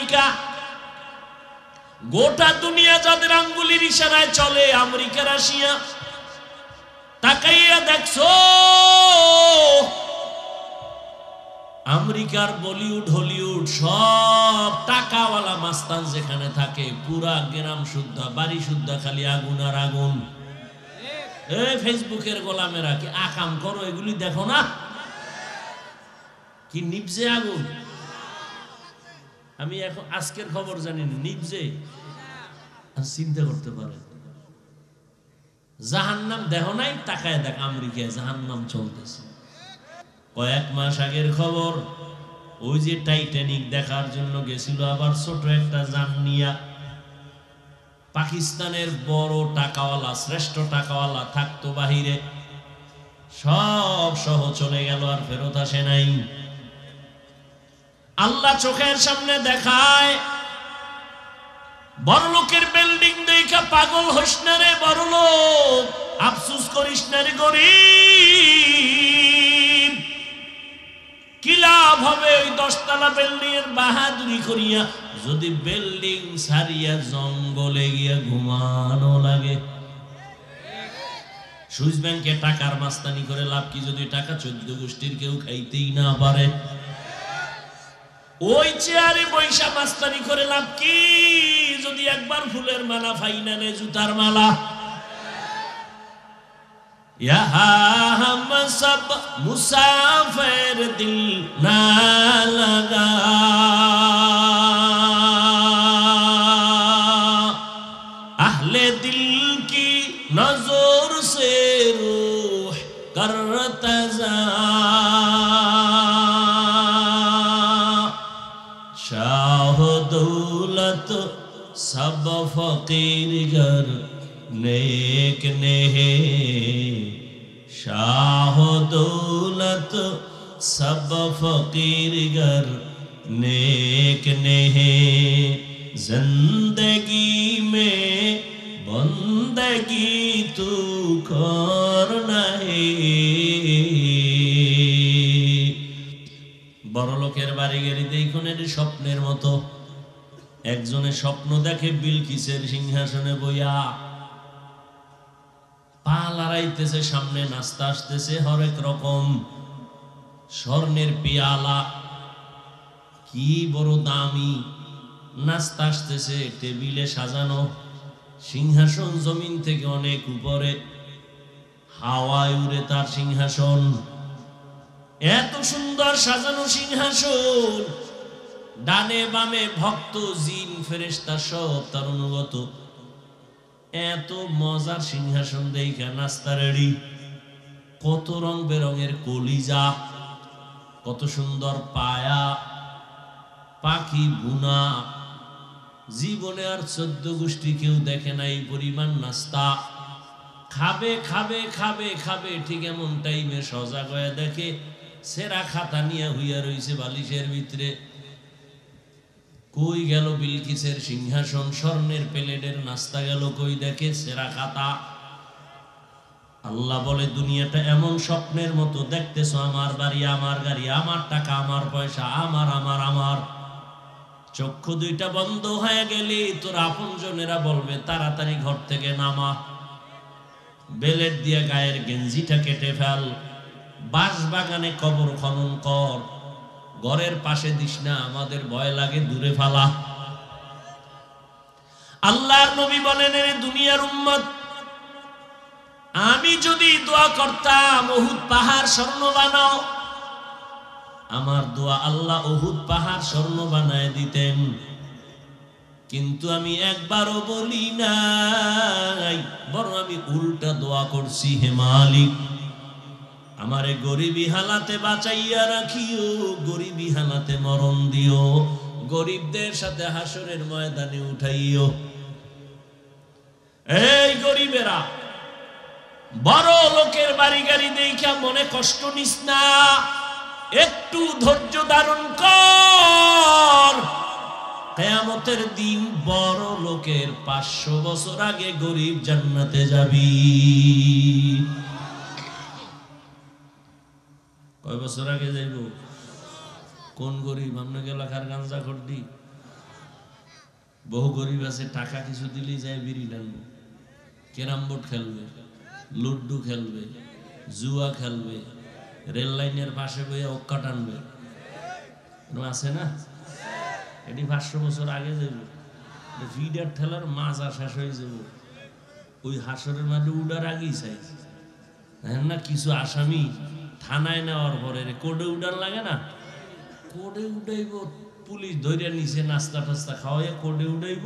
America. গোটা দুনিয়া যাদের আঙ্গুলির ইশারায় চলে, আমেরিকা রাশিয়া। তাকাইয়া দেখছো আমেরিকার বলিউড হলিউড সব টাকাওয়ালা মাস্তান যেখানে থাকে, পুরা গ্রাম শুদ্ধ, বাড়ি শুদ্ধ খালি আগুন আর আগুন। এই ফেসবুকের গোলামেরা কি আকাম করো, এগুলি দেখো না? কি নিভজে আগুন? আমি এখন আজকের খবর জানি না, নিভজে। চিন্তা করতে পারে জাহান্নাম দেখো নাই? তাকায় দেখ আমেরিকায় জাহান্নাম চলতেছে। কয়েক মাস আগের খবর, ওই যে টাইটানিক দেখার জন্য গেছিল আবার ছোট একটা যান নিয়া, পাকিস্তানের বড় টাকাওয়ালা, শ্রেষ্ঠ টাকাওয়ালা থাকতো বাহিরে, সব সহ চলে গেল, আর ফেরত আসে নাই। আল্লাহ চোখের সামনে দেখায়। বড় লোকের বিল্ডিং দেখা পাগল হইস না রে বড় লোক, আফসোস করিস না রে গরিব। কি লাভ হবে ওই 10 তলা বিল্ডিং এর বাহাদুরি করিয়া যদি বিল্ডিং ছাড়িয়া জঙ্গলে গিয়া ঘুমানো লাগে? সুইস ব্যাংকে টাকার মাস্তানি করে লাভ কি যদি টাকা 14 গোষ্ঠীর কেউ খাইতেই না পারে? ওই চেয়ারে বৈশা মাস্তানি করে লাভ কি যদি একবার ফুলের মালা ফাইনালে জুতার মালা? हम सब मुसाफिर दिल ना लगा, अहले दिल की नजर से रूह करता जा, शाह दौलत सब फकीर घर नेक नेहे, शाह दौलत सब फकीर घर नेक नेहे, जिंदगी में बंदगी तू करना है। বড় লোকের বাড়ি গাড়ি দেখুন, এটি স্বপ্নের মতো। একজনে স্বপ্ন দেখে বিলকিসের সিংহাসনে বইয়া, পা লড়াইতেছে, সামনে নাস্তা আসতেছে হরেক রকম, স্বর্ণের পিয়ালা, কি বড় দামি নাস্তা আসতেছে, টেবিলে সাজানো, সিংহাসন জমিন থেকে অনেক উপরে, হাওয়ায় উড়ে তার সিংহাসন, এত সুন্দর সাজানো সিংহাসন, ডানে বামে ভক্ত জিন ফেরেশতা সব তার অনুগত। এত মজার সিংহাসন দেখা নাস্তা রেডি, কত রং বেরঙের কলিজা, কত সুন্দর পায়া, পাখি বুনা, জীবনে আর 14 গোষ্ঠী কেউ দেখে নাই পরিমাণ নাস্তা। খাবে খাবে খাবে খাবে, ঠিক এমন টাইমে সজাগ হয়ে দেখে সেরা খাতা নিয়ে হইয়া রইছে বালিশের ভিতরে। কই গেল বিলকিসের সিংহাসন, স্বর্ণের প্লেটের নাস্তা গেল কই? দেখে সেরা খাতা। আল্লাহ বলে দুনিয়াটা এমন স্বপ্নের মতো দেখতেছো, আমার বাড়ি, আমার গাড়ি, আমার টাকা, আমার পয়সা, আমার আমার আমার। চক্ষু দুইটা বন্ধ হয়ে গেলে তোর আপনজনেরা বলবে তাড়াতাড়ি ঘর থেকে নামা, বেলেট দিয়ে গায়ের গেঞ্জিটা কেটে ফেল, বাঁশ বাগানে কবর খনন কর, ঘরের পাশে দিস না, আমাদের ভয় লাগে, দূরে ফালা। আল্লাহর নবী বলেন, এ দুনিয়ার উম্মত, আমি যদি দোয়া করতাম উহুদ পাহাড় স্বর্ণ বানাও, আমার দোয়া আল্লাহ উহুদ পাহাড় স্বর্ণ বানায় দিতেন, কিন্তু আমি একবারও বলি নাই, বরং আমি উল্টা দোয়া করছি, হে মালিক আমারে গরিবী হালাতে বাঁচাইয়া রাখিও, গরিবী হালাতে মরণ দিও, গরিবদের সাথে হাসরের ময়দানে উঠাইও। এই গরিবেরা, বড় লোকের বাড়ি গাড়ি দেখা মনে কষ্ট নিস না, একটু ধৈর্য ধারণ কর। কিয়ামতের দিন বড় লোকের 500 বছর আগে গরিব জান্নাতে যাবি। কয় বছর আগে যাইব? কোন গরিব? আপনাকে এলাকার গাঞ্জা খর্দি বহু গরিব আছে টাকা কিছু দিলেই যায় বিড়ি টানবে, ক্যারাম বোর্ড খেলবে, লুড্ডু খেলবে, জুয়া খেলবে, রেল লাইনের পাশে বইয়া অক্কা টানবে। আছে না? এটি 500 বছর আগে যাবে, ভিডার ঠেলার মাজা শেষ হয়ে যাবে, ওই হাসরের মাঝে উডার আগেই চাই না। কিছু আসামি থানায় নেওয়ার পরে কোর্টে উডার লাগে না, কোর্টে উঠাইব, পুলিশ ধরে নিচে নাস্তা টাস্তা খাওয়াই কোর্টে উঠাইব,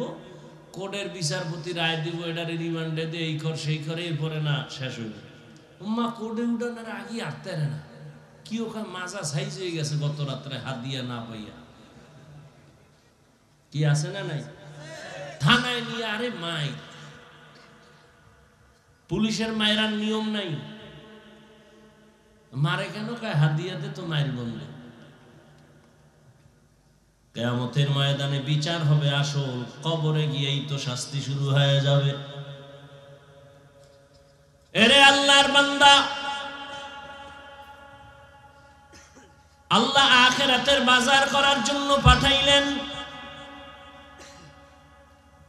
কোর্টের বিচারপতি রায় দিব, এটারে রিমান্ডে দিয়ে এই কর সেই করে, এরপরে না শেষ হইব। মা কোর্টে উঠানোর আগে আটতে না, কি ওখানে মাজা সাইজ হয়ে গেছে গত রাত্রে হাত দিয়া না পাইয়া। কি আছে না নাই? থানায় নিয়ে আরে মাই, পুলিশের মায়েরার নিয়ম নাই, মারে কেন কয় হাত দিয়া দে তো মায়ের বন্ধে। কিয়ামতের ময়দানে বিচার হবে আসল, কবরে গিয়েই তো শাস্তি শুরু হয়ে যাবে। এরে আল্লাহর বান্দা, আল্লাহ আখিরাতের বাজার করার জন্য পাঠাইলেন।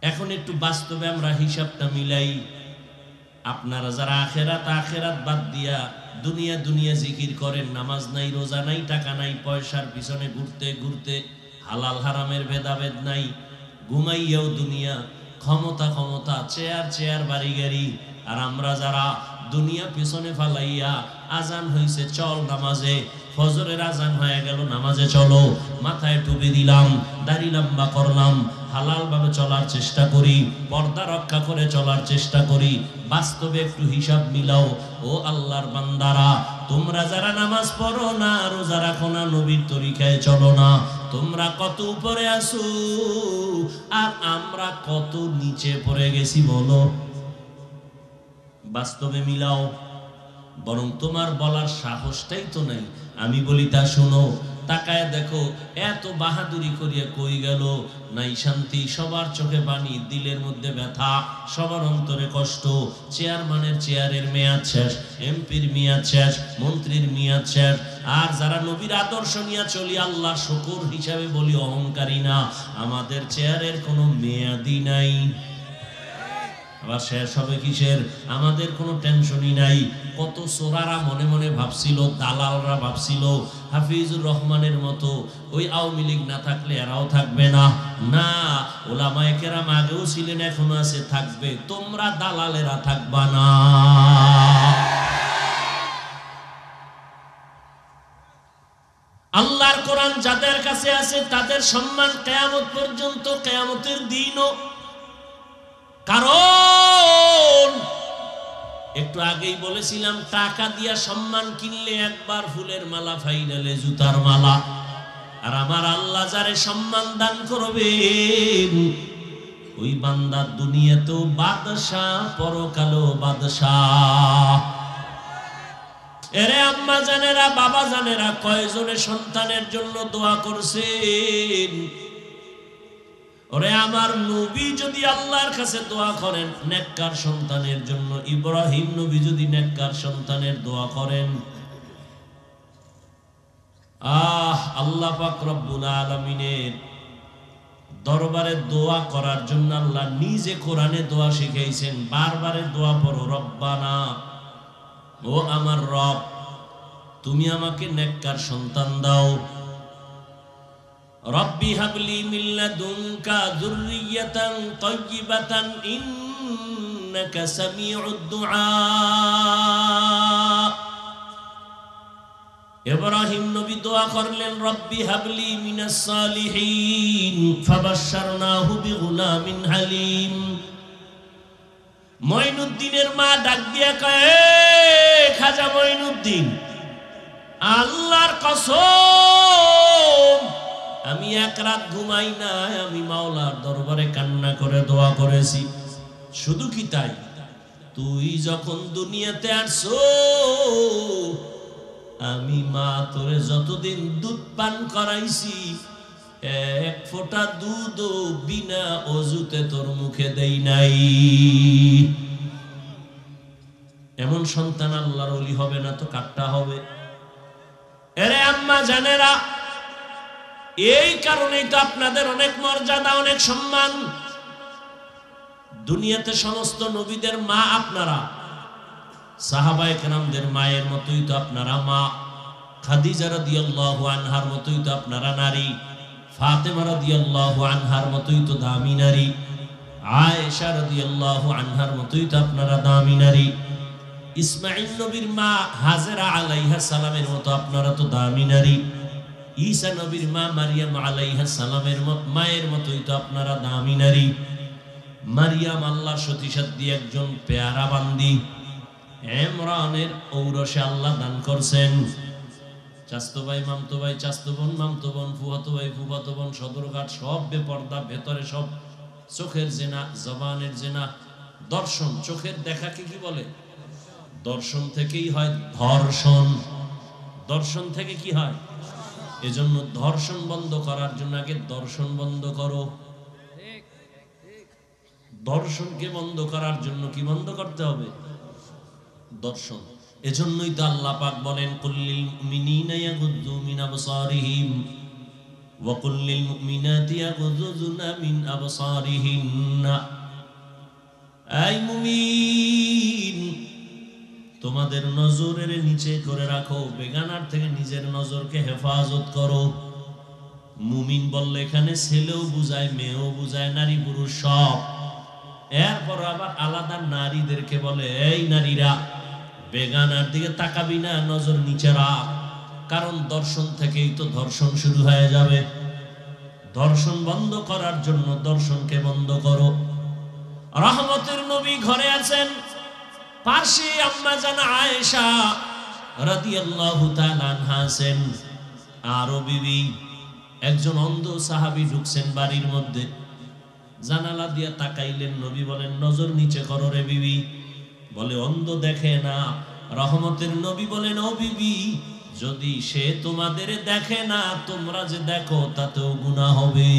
এখন একটু বাস্তবে আমরা হিসাবটা মিলাই। আপনারা যারা আখিরাত বাদ দিয়া দুনিয়া দুনিয়া জিকির করেন, নামাজ নাই, রোজা নাই, টাকা নাই, পয়সার পিছনে ঘুরতে ঘুরতে, হালাল হারামের ভেদাভেদ নাই, ঘুমাইয়াও দুনিয়া, ক্ষমতা, চেয়ার বাড়ি গাড়ি। আর আমরা যারা দুনিয়া পিছনে ফালাইয়া, আজান হইছে চল নামাজে, ফজরের আজান হয়ে গেল নামাজে চলো, মাথায় টুপি দিলাম, দাড়ি লম্বা করলাম, হালাল ভাবে চলার চেষ্টা করি, পর্দা রক্ষা করে চলার চেষ্টা করি। বাস্তবে একটু হিসাব মিলাও। ও আল্লাহর বান্দারা, তোমরা যারা নামাজ পড়ো না, রোজা রাখো না, নবীর তরিকায় চলো না, তোমরা কত উপরে আসো আর আমরা কত নিচে পড়ে গেছি বলো? বাস্তবে মিলাও। বরং তোমার বলার সাহসটাই তো নাই। আমি বলি তা শুনো, তাকায় দেখো, এত বাহাদুরি করিয়া কই গেল? নাই শান্তি, সবার চোখে পানি, দিলের মধ্যে ব্যথা, সবার অন্তরে কষ্ট। চেয়ারম্যানের চেয়ারের মেয়াদ শেষ, এমপির মেয়াদ শেষ, মন্ত্রীর মেয়াদ শেষ। আর যারা নবীর আদর্শ নিয়ে চলি, আল্লাহ শুকর হিসাবে বলি অহংকারী না, আমাদের চেয়ারের কোনো মেয়াদই নাই। আবার শেষ হবে কিসের? আমাদের কোনো টেনশনই নাই। কত চোরারা মনে মনে ভাবছিল, দালালরা ভাবছিল হাফিজুর রহমানের মতো ওই আওয়ামী লীগ না থাকলে এরাও থাকবে না। না, ওলামায়ে কেরাম আগেও ছিলেন, এখনো আছে, থাকবে। তোমরা দালালেরা থাকবা না। আল্লাহর কোরআন যাদের কাছে আছে তাদের সম্মান কিয়ামত পর্যন্ত, কিয়ামতের দিনও। কারণ একটু আগেই বলেছিলাম, টাকা দিয়া সম্মান কিনলে একবার ফুলের মালা, ফাইনালে জুতার মালা। আর আমার আল্লাহ যারে সম্মান দান করবেন, ওই বান্দা দুনিয়াতেও বাদশাহ, পরকালেও বাদশাহ। এরে আম্মা জানেরা, বাবা জানেরা, কয়জনে সন্তানের জন্য দোয়া করছেন? ওরে আমার নবী যদি আল্লাহর কাছে দোয়া করেন নেককার সন্তানের জন্য, ইব্রাহিম নবী যদি নেককার সন্তানের দোয়া করেন, আল্লাহ পাক রব্বুল আলামিনের দরবারে দোয়া করার জন্য আল্লাহ নিজে কোরআনে দোয়া শিখাইছেন। বারবারে দোয়া পড়ো, রব্বানা, ও আমার রব, তুমি আমাকে নেককার সন্তান দাও। রব্বি হাবলি মিন লাদুনকা যুররিয়াতান তাইয়্যিবাতান ইন্নাকা সামিউদ দুআ। ইব্রাহিম নবী দোয়া করলেন, রব্বি হাবলি মিনাস সালিহিন, ফাবাশশারনাহু বিগুলামিন হালিম। মঈনুদ্দিনের মা ডাক দিয়া কয়, খাজা মঈনুদ্দিন, আল্লাহর কসম, আমি এক রাত ঘুমাই নাই, আমি মাওলার দরবারে কান্না করে দোয়া করেছি। শুধু কি তাই, তুই যখন দুনিয়াতে আসছো, আমি মা তোরে যতদিন দুধ পান করাইছি, এক ফোঁটা দুধও বিনা অজুতে তোর মুখে দেই নাই। এমন সন্তান আল্লাহর ওলি হবে না তো কাট্টা হবে? এরে আম্মা জানেরা, এই কারণেই তো আপনাদের অনেক মর্যাদা, অনেক সম্মান। দুনিয়াতে সমস্ত নবীদের মা আপনারা, সাহাবায়ে কেরামদের মায়ের মতোই তো আপনারা মা। খাদিজা রাদিয়াল্লাহু আনহার মতোই তো আপনারা নারী, ফাতেমা রাদিয়াল্লাহু আনহার মতোই তো দামি নারী, আয়েশা রাদিয়াল্লাহু আনহার মতোই তো আপনারা দামি নারী, ইসমাঈল নবীর মা হাজেরা আলাইহিস সালামের মতো আপনারা তো দামি নারী, ঈসা নবীর মা মারিয়াম আলাইহিস সালামের মায়ের মতোই তো আপনারা দামি নারী। মারিয়াম আল্লাহর সতীসাধ্যী একজন পেয়ারা বান্দি, ইমরানের ঔরসে আল্লাহ দান করছেন। চাস্তো ভাই, মামতো ভাই, চাস্তো বোন, মামতো বোন, ফুফাতো ভাই, ফুফাতো বোন, সদরঘাট সব বেপর্দা, ভেতরে সব চোখের জেনা, জবানের জেনা, দর্শন। চোখের দেখাকে কি বলে? দর্শন থেকেই হয় ধর্ষণ। দর্শন থেকে কি হয়? এজন্য ধর্ষণ বন্ধ করার জন্য আগে দর্শন বন্ধ করো। দর্শনকে বন্ধ করার জন্য কি বন্ধ করতে হবে? দর্শন। এজন্যই তো আল্লাহ পাক বলেন, কুল্লিল মুমিনিনা ইয়াগুদ্দু মিন আবসারিহিম ওয়া কুল্লিল মুমিনাতি ইয়াগুদ্দুনা মিন আবসারিহিন্না। এই মুমিন, তোমাদের নজরের নিচে করে রাখো, বেগানার থেকে নিজের নজরকে হেফাজত করো। মুমিন বললে এখানে ছেলেও বুঝায়, মেয়েও বুঝায়, নারী পুরুষ সব। এরপর আবার আলাদা নারীদেরকে বলে, এই নারীরা বেগানার দিকে তাকাবি না, নজর নিচে রাখ। কারণ দর্শন থেকেই তো ধর্ষণ শুরু হয়ে যাবে। ধর্ষণ বন্ধ করার জন্য দর্শনকে বন্ধ করো। রহমতের নবী ঘরে আছেন, পাশে আম্মা জান আয়েশা রাদিয়াল্লাহু তাআলা আনহা আছেন। আরো বিবি একজন অন্ধ সাহাবী ঢুকছেন বাড়ির মধ্যে, জানালা দিয়া তাকাইলেন। নবী বলেন, নজর নিচে করো রে বিবি। বলে, অন্ধ দেখে না। রহমতের নবী বলেন, ও বিবি, যদি সে তোমাদের দেখে না, তোমরা যে দেখো তাতেও গুনাহ হবে।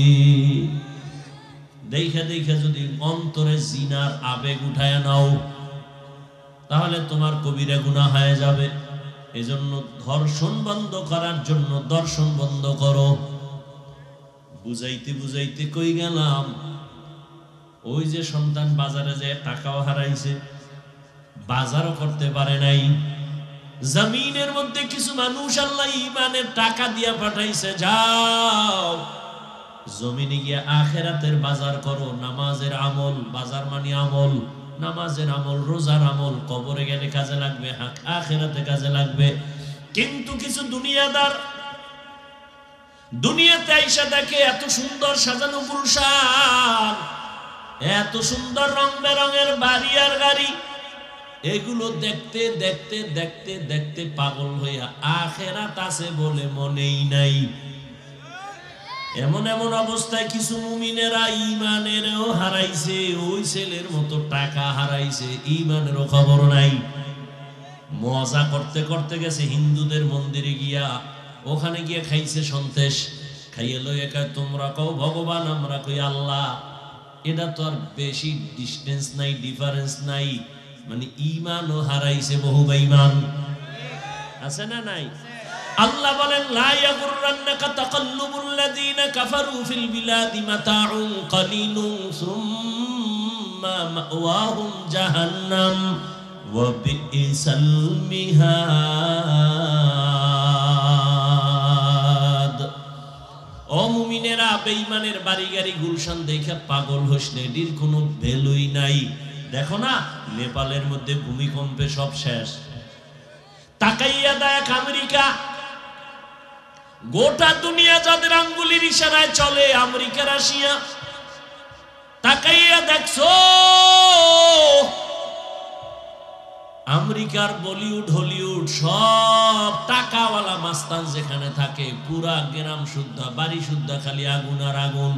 দেখে দেখে যদি অন্তরে জিনার আবেগ উঠায় নাও, তাহলে তোমার কবিরা গুনাহ হয়ে যাবে। এজন্য ধর্ষণ বন্ধ করার জন্য দর্শন বন্ধ করো। বুঝাইতে বুঝাইতে কই গেলাম? ওই যে সন্তান বাজারে যায় টাকাও হারাইছে, বাজারও করতে পারে নাই। জমিনের মধ্যে কিছু মানুষ আল্লাহ ঈমানের টাকা দিয়া পাঠাইছে, যাও জমিনে গিয়ে আখিরাতের বাজার করো। নামাজের আমল, বাজার মানে আমল, নামাজের আমল, রোজার আমল, কবরে গেলে কাজে লাগবে, আখিরাতে কাজে লাগবে। কিন্তু কিছু দুনিয়াদার দুনিয়াতে আইসা দেখে এত সুন্দর সাজানো গুলশান, এত সুন্দর রং বেরঙের বাড়ি আর গাড়ি, এগুলো দেখতে দেখতে দেখতে দেখতে পাগল হইয়া আখিরাত আছে বলে মনেই নাই। এমন এমন অবস্থায় কিছু মুমিনেরা ঈমানেরও হারাইছে, ওই ছেলের মতো টাকা হারাইছে, ঈমানেরও খবর নাই। মজা করতে করতে গেছে হিন্দুদের মন্দিরে গিয়া, ওখানে গিয়ে খাইছে সন্তেষ, খাইয়ে লইয়া কয়, তোমরা কও ভগবান, আমরা কই আল্লাহ। এটা তো আর বেশি ডিস্টেন্স নাই, ডিফারেন্স নাই। মানে ঈমানও হারাইছে, বহু বেঈমান আছে না নাই? আল্লাহ বলেন, লা ইয়াগুররান্নাকা তাকাল্লুবুল লাযীনা কাফারু ফিল বিলাদি মাতাউন কালিলুন সুম্মা মাওয়াহুম জাহান্নাম ওয়া বিইসাল মিহাদ। ও মুমিনেরা, বেঈমানের বাড়ি গাড়ি গুলশান দেখে পাগল হইসলে এটির কোনো ভ্যালুই নাই। দেখো না, নেপালের মধ্যে ভূমিকম্পে সব শেষ। তাকাইয়া দেখ আমেরিকা, গোটা দুনিয়া যাদের আঙ্গুলির ইশারায় চলে, আমেরিকা, রাশিয়া। তাকাইয়া দেখছো আমেরিকার বলিউড, হলিউড সব টাকাওয়ালা মাস্তান যেখানে থাকে, পুরা গ্রাম শুদ্ধা, বাড়ি শুদ্ধা খালি আগুন আর আগুন।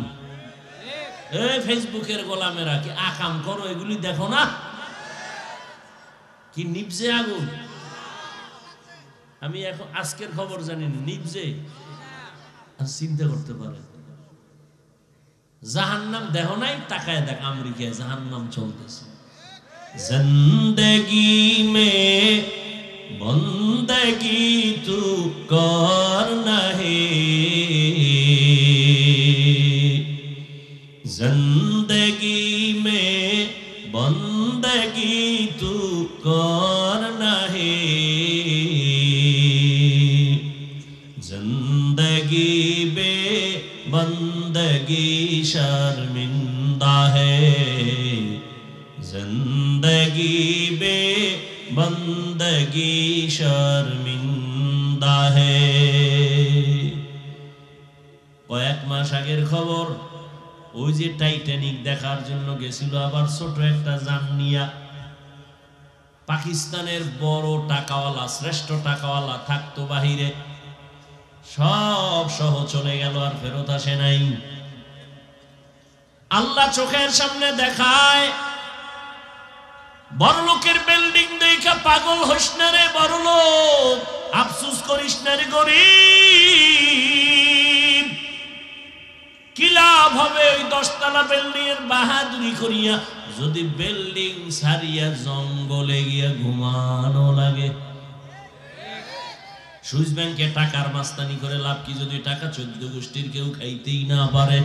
এই ফেসবুকের গোলামেরা কি আকাম করো, এগুলি দেখো না? কি নিভজে আগুন? আমি এখন আজকের খবর জানি না, নিভজে। চিন্তা করতে পারে জাহান্নাম দেহ নাই, তাকায় দেখ আমেরিকায় জাহান্নাম চলতেছে। জিন্দেগি মে বন্দগি তু করনা হে बंदगी शर्मिंदा है, जिंदगी बे बंदगी शर्मिंदा है। কয়েক মাস আগের খবর, ওই যে টাইটানিক দেখার জন্য গেছিল আবার ছোট একটা যান নিয়া। পাকিস্তানের বড় টাকাওয়ালা, শ্রেষ্ঠ টাকাওয়ালা থাকতো বাহিরে, সব সহ চলে গেল, আর ফেরত আসে নাই। আল্লাহ চোখের সামনে দেখায়, বড় লোকের বিল্ডিং দেখা পাগল হইস না রে বড় লোক, আফসোস করিস না রে গরিব। কি লাভ হবে ওই 10 তলা বিল্ডিং এর বাহাদুরি করিয়া যদি বিল্ডিং সারিয়া জঙ্গলে গিয়া ঘুমানো লাগে? সুইস ব্যাংকে টাকার মাস্তানি করে লাভ কি যদি টাকা 14 গোষ্ঠীর কেউ খাইতেই না পারে?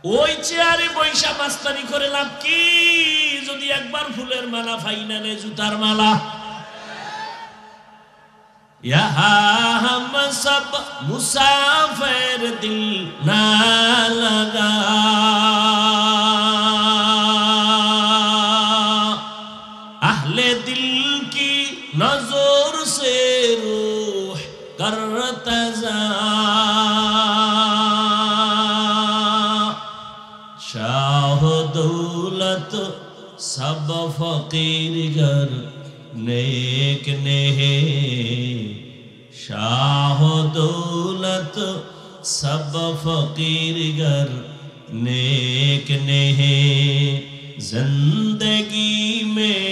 ওই চেয়ারে বৈশা মাস্তানি করে লাভ কি যদি একবার ফুলের মালা ফাইনালে জুতার মালা? यहाँ हम सब मुसाफिर दिल ना लगा, अहले दिल की नजर से रूह करतजा, शाह दौलत सब फकीर घर नेक ने है, शाह दौलत सब फकीर घर नेक ने है, जिंदगी में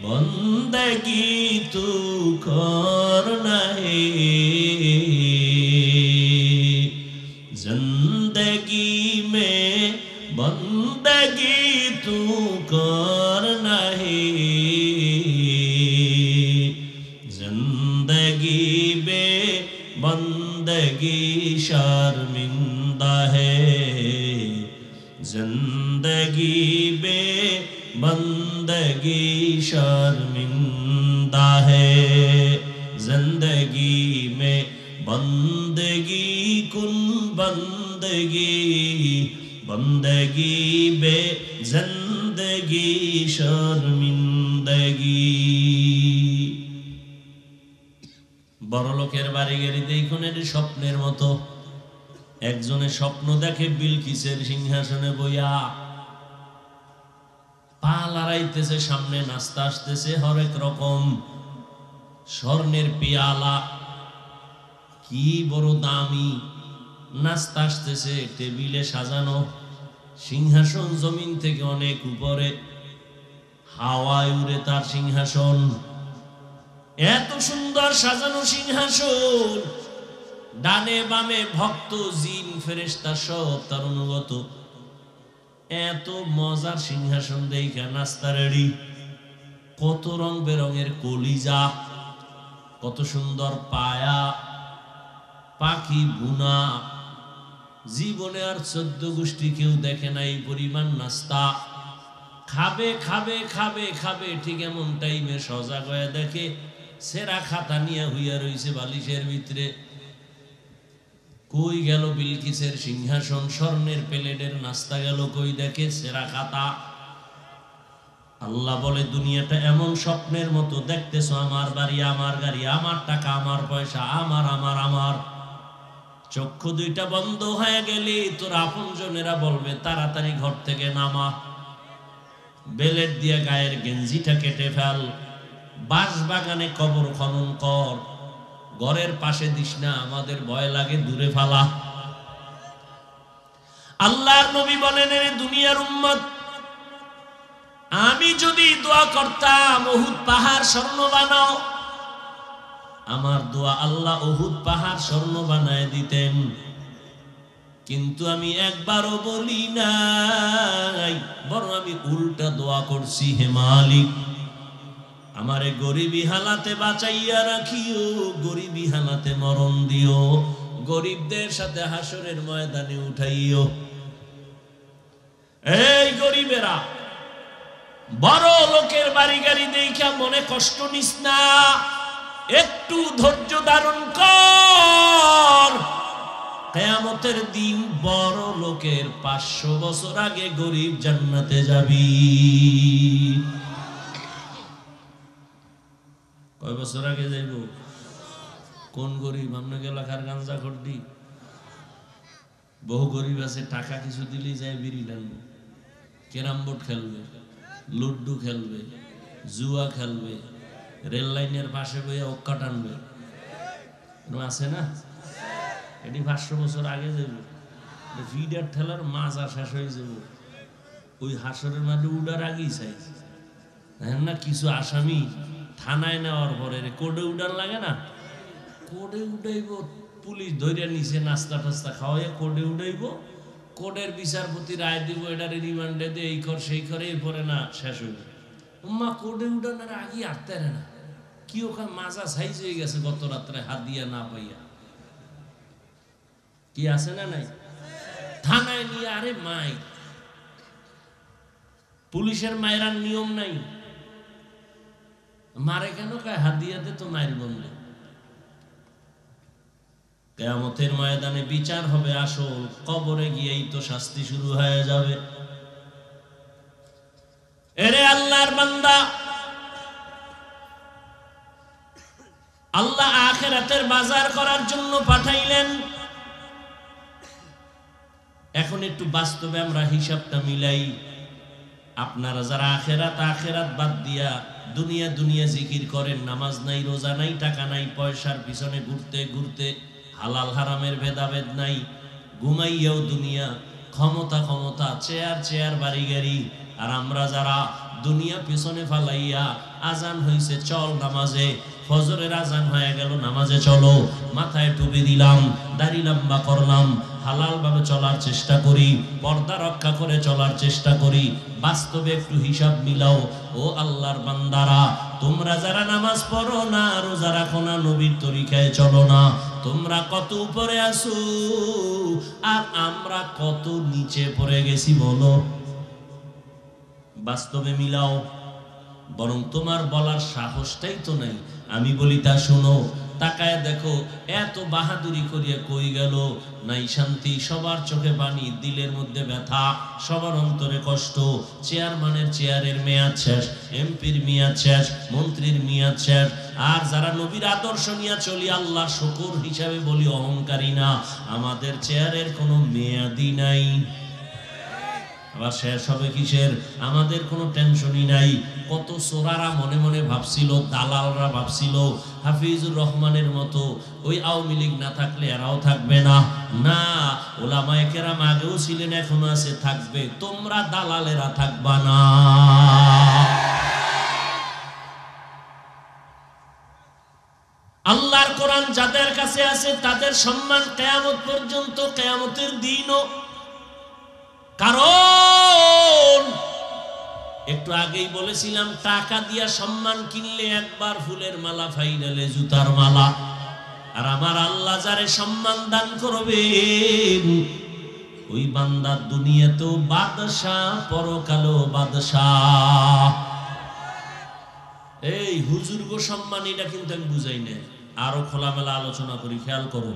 बंदगी तू करना है, जिंदगी में बंदगी तू करना है, जिंदगी बे बंदगी शर्मिंदा है, जिंदगी बे बंदगी शर्मिंदा है, जिंदगी में बंदगी कुन बंदगी, बंदगी बे जिंदगी शर्मिंदगी। বড় লোকের বাড়ি গেলে দেখুন এটি স্বপ্নের মতো। একজনে স্বপ্ন দেখে বিলকিসের সিংহাসনে বইয়া, পা লড়াইতেছে, সামনে নাস্তা আসতেছে হরেক রকম, স্বর্ণের পিয়ালা, কি বড় দামি নাস্তা আসতেছে, টেবিলে সাজানো, সিংহাসন জমিন থেকে অনেক উপরে, হাওয়ায় উড়ে তার সিংহাসন, এত সুন্দর সাজানো সিংহাসন, ডানে বামে ভক্ত জিন ফেরেশতা সব তার অনুগত। এত মজার সিংহাসন দেখা নাস্তা রেডি, কত রং বেরঙের কলিজা, কত সুন্দর পায়া, পাখি বুনা, জীবনে আর 14 গোষ্ঠী কেউ দেখে নাই পরিমাণ নাস্তা। খাবে খাবে খাবে খাবে, ঠিক এমন টাইমে সজাগ হয়ে দেখে সেরা খাতা নিয়ে হইয়া রইছে বালিশের ভিতরে। কই গেল বিলকিসের সিংহাসন, স্বর্ণের প্লেটের নাস্তা গেল কই, দেখে সেরা খাতা। আল্লাহ বলে দুনিয়াটা এমন স্বপ্নের মতো দেখতেছো, আমার বাড়ি, আমার গাড়ি, আমার টাকা, আমার পয়সা, আমার আমার আমার। চক্ষু দুইটা বন্ধ হয়ে গেলে তোর আপনজনেরা বলবে তাড়াতাড়ি ঘর থেকে নামা, বেলেট দিয়ে গায়ের গেঞ্জিটা কেটে ফেল, বাঁশ বাগানে কবর খনন কর, ঘরের পাশে দিস না, আমাদের ভয় লাগে, দূরে ফালা। আল্লাহর নবী বলেন, এ দুনিয়ার উম্মত, আমি যদি দোয়া করতাম উহুদ পাহাড় স্বর্ণ বানাও, আমার দোয়া আল্লাহ উহুদ পাহাড় স্বর্ণ বানায় দিতেন, কিন্তু আমি একবারও বলি নাই, বরং আমি উল্টা দোয়া করছি, হে মালিক আমারে গরিবী হালাতে বাঁচাইয়া রাখিও, গরিবী হালাতে মরণ দিও, গরিবদের সাথে হাসরের ময়দানে উঠাইও। এই গরিবেরা, বড় লোকের বাড়ি গাড়ি দেখা মনে কষ্ট নিস না, একটু ধৈর্য ধারণ কর, কিয়ামতের দিন বড় লোকের 500 বছর আগে গরিব জান্নাতে যাবি। কয় বছর আগে যাইব? কোন গরিব? আপনাকে এলাকার গাঞ্জা খর্দি? বহু গরিব আছে টাকা কিছু দিলেই যায় বিড়ি টানবে, ক্যারাম বোর্ড খেলবে, লুড্ডু খেলবে, জুয়া খেলবে, রেল লাইনের পাশে বইয়া ওক্কা টানবে। আছে না? এটি 500 বছর আগে যাব। ফিডার ঠেলার মাজা শেষ হয়ে যাব। ওই হাসরের মাঝে উড়ার আগেই চাই না। কিছু আসামি থানায় নেওয়ার পরে কোর্টে উড়ান লাগে না, কোর্টে উঠাইব, পুলিশ ধরে নিচে নাস্তা টাস্তা খাওয়াইয়া কোর্টে উঠাইব, কোর্টের বিচারপতি রায় দিব, এটার রিমান্ডে দিয়ে এই কর সেই করে, এরপরে না শেষ হইবে। উম্মা কোর্টে উঠানোর আগে আটতে না, কি ওখানে মাজা সাইজ হয়ে গেছে গত রাত্রে হাত দিয়া না পাইয়া। কি আছে না নাই? থানায় নিয়ে আরে মাই, পুলিশের মায়েরার নিয়ম নাই, মারে কেন? কয় হাত দিয়াতে তো মায়ের বললে। কিয়ামতের ময়দানে বিচার হবে আসল, কবরে গিয়েই তো শাস্তি শুরু হয়ে যাবে। এরে আল্লাহর বান্দা, আল্লাহ আখিরাতের বাজার করার জন্য পাঠাইলেন। এখন একটু বাস্তবে আমরা হিসাবটা মিলাই। আপনারা যারা আখিরাত বাদ দিয়া দুনিয়া দুনিয়া জিকির করেন, নামাজ নাই, রোজা নাই, টাকা নাই, পয়সার পিছনে ঘুরতে ঘুরতে, হালাল হারামের ভেদাভেদ নাই, ঘুমাইয়াও দুনিয়া, ক্ষমতা, চেয়ার বাড়ি গাড়ি। আর আমরা যারা দুনিয়া পিছনে ফালাইয়া, আজান হইছে চল নামাজে, ফজরের আজান হয়ে গেল নামাজে চলো, মাথায় টুপি দিলাম, দাড়ি লম্বা করলাম, হালাল ভাবে চলার চেষ্টা করি, পর্দা রক্ষা করে চলার চেষ্টা করি। বাস্তবে একটু হিসাব মিলাও। ও আল্লাহর বান্দারা, তোমরা যারা নামাজ পড়ো না, রোজা রাখো না, নবীর তরিকায় চলো না, তোমরা কত উপরে আছো আর আমরা কত নিচে পড়ে গেছি বলো? বাস্তবে মিলাও। বরং তোমার বলার সাহসটাই তো নাই। আমি বলি তা শুনো, তাকায় দেখো, এত বাহাদুরি করিয়া কই গেল? নাই শান্তি, সবার চোখে পানি, দিলের মধ্যে ব্যথা, সবার অন্তরে কষ্ট। চেয়ারম্যানের চেয়ারের মেয়াদ শেষ, এমপির মেয়াদ শেষ, মন্ত্রীর মেয়াদ শেষ। আর যারা নবীর আদর্শ নিয়ে চলি, আল্লাহ শুকর হিসাবে বলি অহংকারী না, আমাদের চেয়ারের কোনো মেয়াদই নাই। আবার শেষ হবে কিসের? আমাদের কোনো টেনশনই নাই। কত চোরারা মনে মনে ভাবছিল, দালালরা ভাবছিল হাফিজুর রহমানের মতো ওই আওয়ামী লীগ না থাকলে এরাও থাকবে না। না, ওলামায়ে কেরাম আগেও ছিলেন, এখনো আছে, থাকবে। তোমরা দালালেরা থাকবা না। আল্লাহর কোরআন যাদের কাছে আছে তাদের সম্মান কিয়ামত পর্যন্ত, কিয়ামতের দিনও। কারণ একটু আগেই বলেছিলাম, টাকা দিয়া সম্মান কিনলে একবার ফুলের মালা, ফাইনালে জুতার মালা। আর আমার আল্লাহ যারে সম্মান দান করবেন, ওই বান্দা দুনিয়াতেও বাদশাহ, পরকালেও বাদশাহ। এই হুজুর গো সম্মান, এটা কিন্তু আমি বুঝাই না, আরো খোলামেলা আলোচনা করি, খেয়াল করো।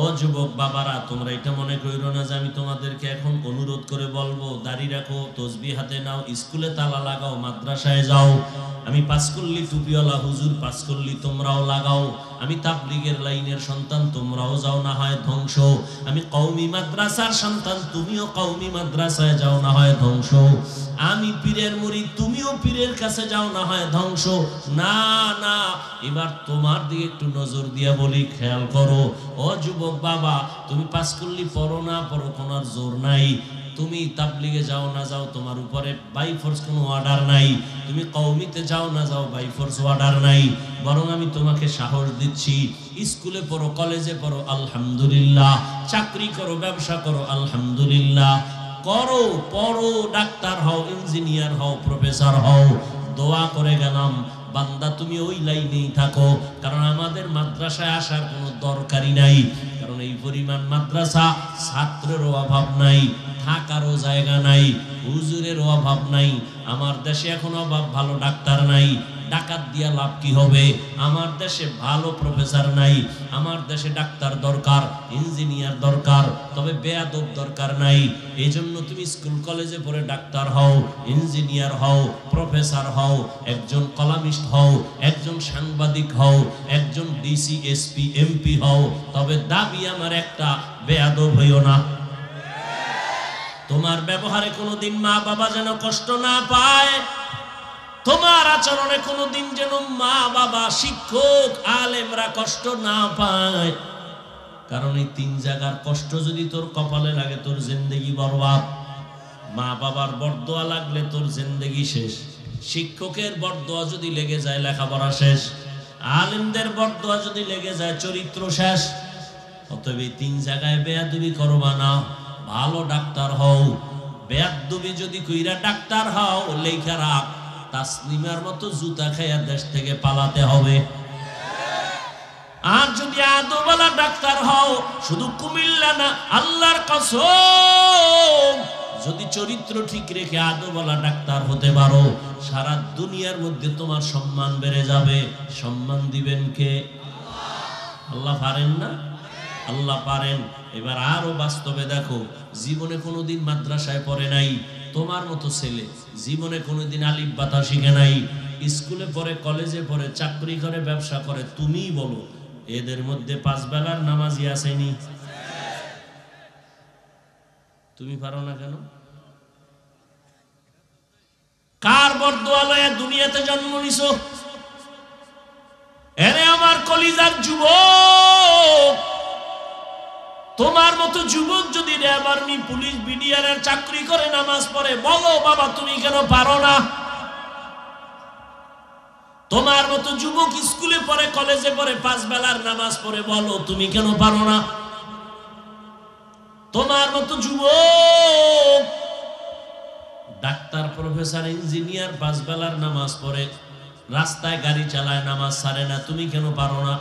ও যুবক বাবারা, তোমরা এটা মনে করো না যে আমি তোমাদেরকে এখন অনুরোধ করে বলবো দাড়ি রাখো, তসবিহ হাতে নাও, স্কুলে তালা লাগাও, মাদ্রাসায় যাও। আমি পাঁচকল্লি টুপিওয়ালা হুজুর, পাঁচকল্লি তোমরাও লাগাও। আমি তাবলীগের লাইনের সন্তান, তোমরাও যাও, না হয় ধ্বংস। আমি কওমি মাদ্রাসার সন্তান, তুমিও কওমি মাদ্রাসায় যাও, না হয় ধ্বংস। আমি পীরের মুরিদ, তুমিও পীরের কাছে যাও, না হয় ধ্বংস। না না, এবার তোমার দিকে একটু নজর দিয়া বলি, খেয়াল করো। ও যুবক বাবা, তুমি পাঁচকল্লি পড়ো না পড়ো, কোনো জোর নাই। তুমি তাবলীগে যাও না যাও, তোমার উপরে বাই ফোর্স কোনো অর্ডার নাই। তুমি কওমিতে যাও না যাও, বাই ফোর্স অর্ডার নাই। বরং আমি তোমাকে সাহস দিচ্ছি, স্কুলে পড়ো, কলেজে পড়ো, আলহামদুলিল্লাহ। চাকরি করো, ব্যবসা করো, আলহামদুলিল্লাহ। করো, পড়ো, ডাক্তার হও, ইঞ্জিনিয়ার হও, প্রফেসর হও। দোয়া করে গেলাম, বান্দা তুমি ওই লাইনেই থাকো। কারণ আমাদের মাদ্রাসায় আসার কোনো দরকারই নাই। কারণ এই পরিমাণ মাদ্রাসা, ছাত্রেরও অভাব নাই, থাকারও জায়গা নাই, হুজুরেরও অভাব নাই। আমার দেশে এখন অভাব, ভালো ডাক্তার নাই, ডাকাত দিয়া লাভ কি হবে? আমার দেশে ভালো প্রফেসর নাই, আমার দেশে ডাক্তার দরকার, ইঞ্জিনিয়ার দরকার, তবে বেয়াদব দরকার নাই। এই জন্য তুমি স্কুল কলেজে পড়ে ডাক্তার হও, ইঞ্জিনিয়ার হও, প্রফেসর হও, একজন কলামিস্ট হও, একজন সাংবাদিক হও, একজন ডিসি এসপি এমপি হও, তবে দাবি আমার একটা, বেয়াদব হইও না। তোমার ব্যবহারে কোনোদিন মা বাবা যেন কষ্ট না পায়, তোমার আচরণে কোনোদিন যেন মা বাবা, শিক্ষক, আলেমরা কষ্ট না পায়। কারণ এই তিন জায়গার কষ্ট যদি তোর কপালে লাগে তোর জিন্দেগি বরবাদ। মা বাবার বরদোয়া লাগলে তোর জিন্দেগি শেষ, শিক্ষকের বরদোয়া যদি লেগে যায় লেখাপড়া শেষ, আলেমদের বরদোয়া যদি লেগে যায় চরিত্র শেষ। অতএব এই তিন জায়গায় বেয়াদবি করবা না। ভালো ডাক্তার হও, বেয়াদবি যদি কইরা ডাক্তার হও, লেখা রাখ, তাসলিমার মতো জুতা খাইয়া দেশ থেকে পালাতে হবে। আর যদি আদওয়ালা ডাক্তার হও, শুধু কুমিল্লা না, আল্লাহর কসম, যদি চরিত্র ঠিক রেখে আদওয়ালা ডাক্তার হতে পারো, সারা দুনিয়ার মধ্যে তোমার সম্মান বেড়ে যাবে। সম্মান দিবেন কে? আল্লাহ পারেন না? আল্লাহ পারেন। এবার আরো বাস্তবে দেখো, জীবনে কোনোদিন মাদ্রাসায় পড়ে নাই, তোমার মতো ছেলে জীবনে কোনোদিন আলিফ বাতা শিখে নাই, স্কুলে পড়ে, কলেজে পড়ে, চাকরি করে, ব্যবসা করে, তুমিই বলো এদের মধ্যে 5 বেলার নামাজি আসেনি? তুমি পারো না কেন? কার বরদোয়া লয়ে দুনিয়াতে জন্ম নিছো? এরে আমার কলিজার যুবক, তোমার মতো যুবক যদি র্যাব, আর্মি, পুলিশ, বিডিআর এর চাকরি করে, নামাজ পড়ে, বলো বাবা তুমি কেন পারো না? তোমার মতো যুবক স্কুলে পড়ে, কলেজে পড়ে, 5 বেলার নামাজ পড়ে, বলো তুমি কেন পারো না? তোমার মতো যুবক ডাক্তার, প্রফেসর, ইঞ্জিনিয়ার 5 বেলার নামাজ পড়ে, রাস্তায় গাড়ি চালায়, নামাজ ছাড়ে না, তুমি কেন পারো না?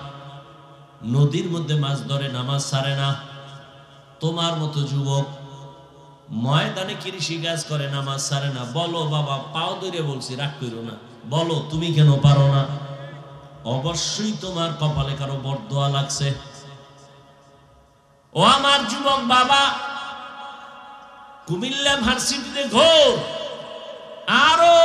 নদীর মধ্যে মাছ ধরে, নামাজ ছাড়ে না। তোমার মতো যুবক ময়দানে কৃষি কাজ করে, নামাজ ছাড়ে না, বলো বাবা, পাও ধরে বলছি, রাগ করো না, বলো তুমি কেন পারো না? অবশ্যই তোমার কপালে কারো বরদোয়া লাগছে। ও আমার যুবক বাবা, কুমিল্লা ভার্সিটিতে ঘোর, আরো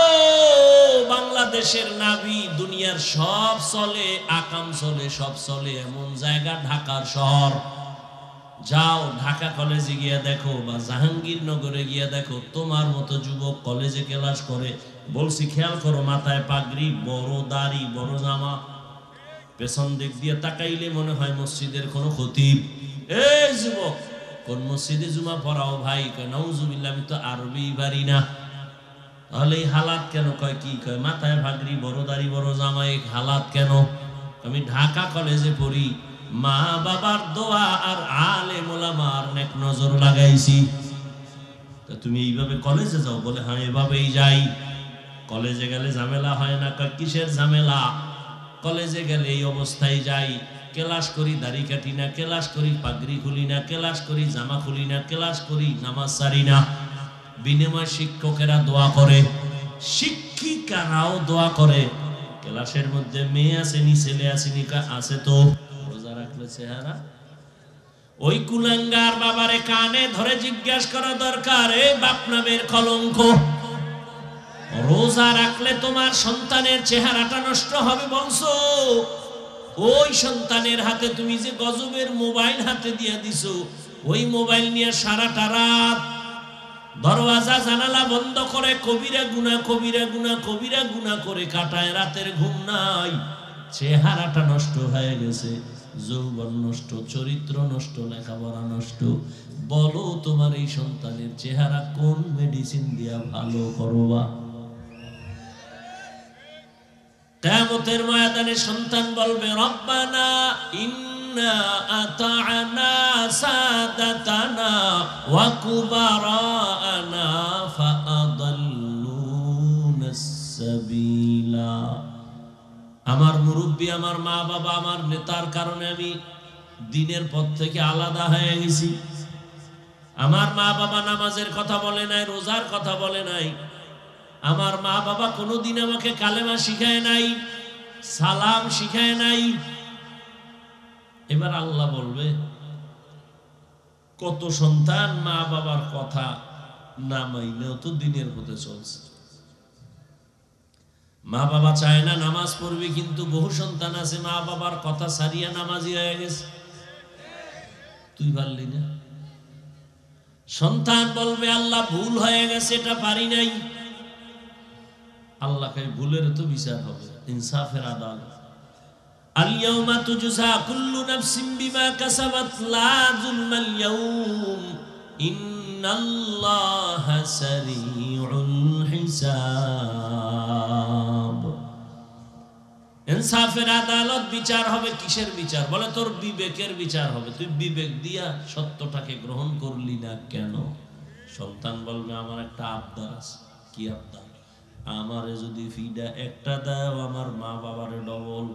বাংলাদেশের নাভি, দুনিয়ার সব চলে, আকাম চলে, সব চলে এমন জায়গা ঢাকার শহর। যাও ঢাকা কলেজে গিয়া দেখো, বা জাহাঙ্গীরনগরে গিয়া দেখো, তোমার মতো যুবক কলেজে ক্লাস করে, বলছি খেয়াল করো, মাথায় পাগড়ি, বড় দাড়ি, বড় জামা, পেছন দিক দিয়ে তাকাইলে মনে হয় মসজিদের কোনো খতিব। এই যুবক, কোন মসজিদে জুমা পড়াও ভাই? কয় নাউজুবিল্লাহ, আমি তো আরবি পারি না। তাহলে এই হালাত কেন? কয় কি? কয় মাথায় পাগড়ি, বড় দাড়ি, বড় জামা, এই হালাত কেন? আমি ঢাকা কলেজে পড়ি, মা বাবার দোয়া আর আলেম ওলামার নেক নজর লাগাইছি। তা তুমি এইভাবে কলেজে যাও? বলে হ্যাঁ এভাবেই যাই। কলেজে গেলে ঝামেলা হয় না? কয় কিসের ঝামেলা? কলেজে গেলে এই অবস্থায় যাই, ক্লাস করি, দাড়ি কাটি না, ক্লাস করি, পাগড়ি খুলি না, ক্লাস করি, জামা খুলি না, ক্লাস করি, নামাজ সারি না। বিনিময় শিক্ষকেরা দোয়া করে, শিক্ষিকারাও দোয়া করে। ক্লাসের মধ্যে মেয়ে আসেনি, ছেলে আসেনি? আছে তো। রোজা রাখলে চেহারা। ওই কুলাঙ্গার বাবারে কানে ধরে জিজ্ঞাসা করা দরকার, এ বাপ নামের কলঙ্ক, রোজা রাখলে তোমার সন্তানের চেহারাটা নষ্ট হবে বলছো? ওই সন্তানের হাতে তুমি যে গজবের মোবাইল হাতে দিয়ে দিছো, ওই মোবাইল নিয়ে সারাটা রাত দরওয়াজা জানালা বন্ধ করে কবিরা গুনাহ, কবিরা গুনাহ, কবিরা গুনাহ করে কাটায়, রাতের ঘুম নাই, চেহারাটা নষ্ট হয়ে গেছে, যৌবন নষ্ট, চরিত্র নষ্ট, লেখাপড়া নষ্ট। বলো তোমার এই সন্তানের চেহারা কোন মেডিসিন দিয়া ভালো করবা? কিয়ামতের ময়দানে সন্তান বলবে, রব্বানা ইন্না আতা'না সাদাতানা ওয়া কুবারানা ফাআদাল্লুনাস সাবিলা। আমার মুরব্বি, আমার মা বাবা, আমার নেতার কারণে আমি দিনের পথ থেকে আলাদা হয়ে গেছি। আমার মা বাবা নামাজের কথা বলে নাই, রোজার কথা বলে নাই, আমার মা বাবা কোনোদিন আমাকে কালেমা শিখায় নাই, সালাম শিখায় নাই। এবার আল্লাহ বলবে কত সন্তান মা বাবার কথা না মাইনেও তো দিনের পথে চলছে। মা বাবা চায় না নামাজ পড়বে, কিন্তু বহু সন্তান আছে মা বাবার কথা সারিয়া নামাজি হয়ে গেছে। তুই পারলি না। সন্তান বলবে আল্লাহ ভুল হয়ে গেছে, এটা পারি নাই। আল্লাহকে ভুলের তো বিচার হবে, ইনসাফের আদালত। আল-ইয়াওমা তুজজা কুল্লু নাফসিন বিমা কাসাবাত লা যুলমাল ইয়াওম ইন্নাল্লাহা সারিউল হিসাব। ইনসাফের আদালত, বিচার হবে। কিসের বিচার? বলে তোর বিবেকের বিচার হবে। তুই বিবেক দিয়া সত্যটাকে গ্রহণ করলি না কেন? সন্তান বলবে আমার একটা আবদার আছে। কি আবদার? আমারে যদি ফিডা একটা দাও, আমার মা বাবারে ডবল।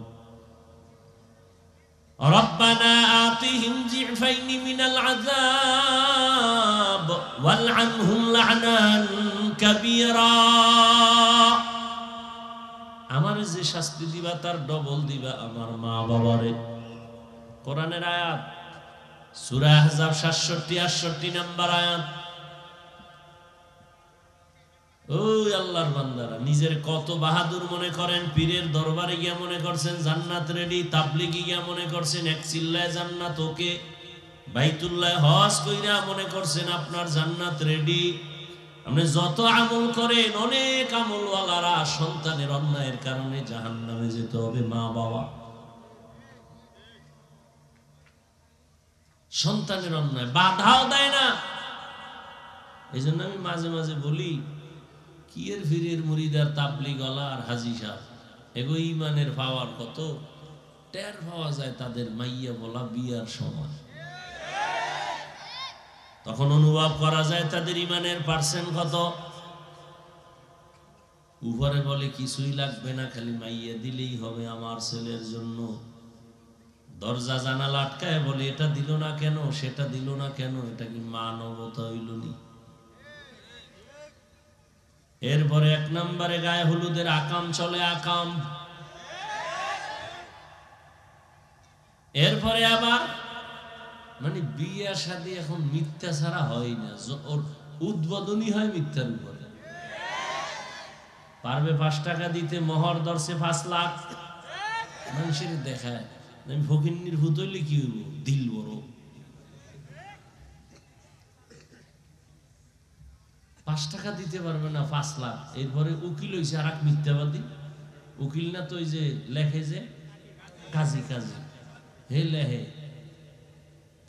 রব্বানা আতিহিম যিফাইনি মিনাল আযাব ওয়ালআনহুম লা'নান কাবীরা। আমারে যে শাস্তি দিবা তার ডবল দিবা আমার মা বাবারে। কোরআনের আয়াত, সূরা আহজাব 67-68 নম্বর আয়াত। ওই আল্লাহর বান্দারা নিজের কত বাহাদুর মনে করেন। পীরের দরবারে গিয়া মনে করছেন জান্নাত রেডি, তাবলিগে গিয়া মনে করছেন এক চিল্লায় জান্নাত ওকে, বাইতুল্লাহ হজ কইরা মনে করছেন আপনার জান্নাত রেডি। আপনি যত আমল করেন, অনেক আমলওয়ালারা সন্তানের অন্যায়ের কারণে জাহান্নামে যেতে হবে। মা বাবা সন্তানের অন্যায় বাধাও দেয় না। এই জন্য আমি মাঝে মাঝে বলি, কিয়ের ফিরের মুরিদার তাবলিগওয়ালা আর হাজি সাহেব এগো ইমানের পাওয়ার কত টের পাওয়া যায় তাদের মাইয়া বলা বিয়ার সময়। তখন অনুভব করা যায় তাদের ইমানের পার্সেন্ট কত। উপরে বলে কিছুই লাগবে না, খালি মাইয়া দিলেই হবে আমার ছেলের জন্য। দরজা জানালা আটকায় বলে এটা দিল না কেন, সেটা দিল না কেন, এটা কি মানবতা হইল নি? এরপরে এক নম্বরে গায়ে হলুদের আকাম চলে, আকাম। এরপরে আবার মানে বিয়ে শাদী এখন মিথ্যা ছাড়া হয় না, ওর উদ্বোধনী হয় মিথ্যার উপরে। পারবে 5 টাকা দিতে, মোহর ধরছে 5 লাখ। মানুষের দেখায় আমি ফকিন্নির ভূত হইলে কি হইব, দিল বড়। 5 টাকা দিতে পারবে না, 5 লাখ। এরপরে উকিল হইছে আর এক মিথ্যাবাদী। উকিল না তো ওই যে লেখে যে কাজী, কাজী হে লেহে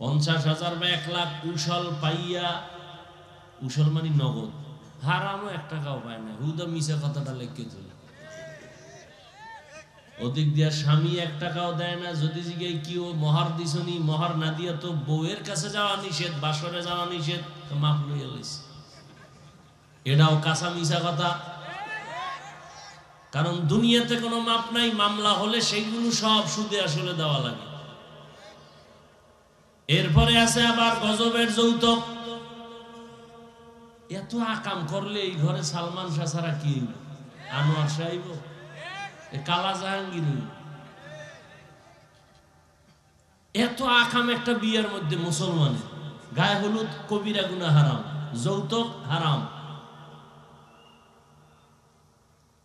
50,000 বা 1 লাখ উসল পাইয়া, উসল মানে নগদ, হারামও 1 টাকাও পায় না। হুদা মিশা কথাটা লেখকে চলে। ওদিক দিয়া স্বামী 1 টাকাও দেয় না। যদি জিজ্ঞাই কি ও মহার দিছনি, মহার না দিয়া তো বউয়ের কাছে যাওয়া নিষেধ, বাসরে যাওয়া নিষেধ, তো মাপ লইয়া লইছে। এটাও কাঁচা মিশা কথা। কারণ দুনিয়াতে কোনো মাপ নাই। মামলা হলে সেইগুলো সব সুদে আসলে দেওয়া লাগে। এরপরে আছে আবার গজবের যৌতুক। এত আকাম করলে এই ঘরে সালমান শাহ ছাড়া কি হইব? আনোয়ার শাহ হইব? কালা জাহাঙ্গীর হইব? এত আকাম একটা বিয়ের মধ্যে মুসলমানের। গায়ে হলুদ কবিরা গুনাহ হারাম, যৌতুক হারাম।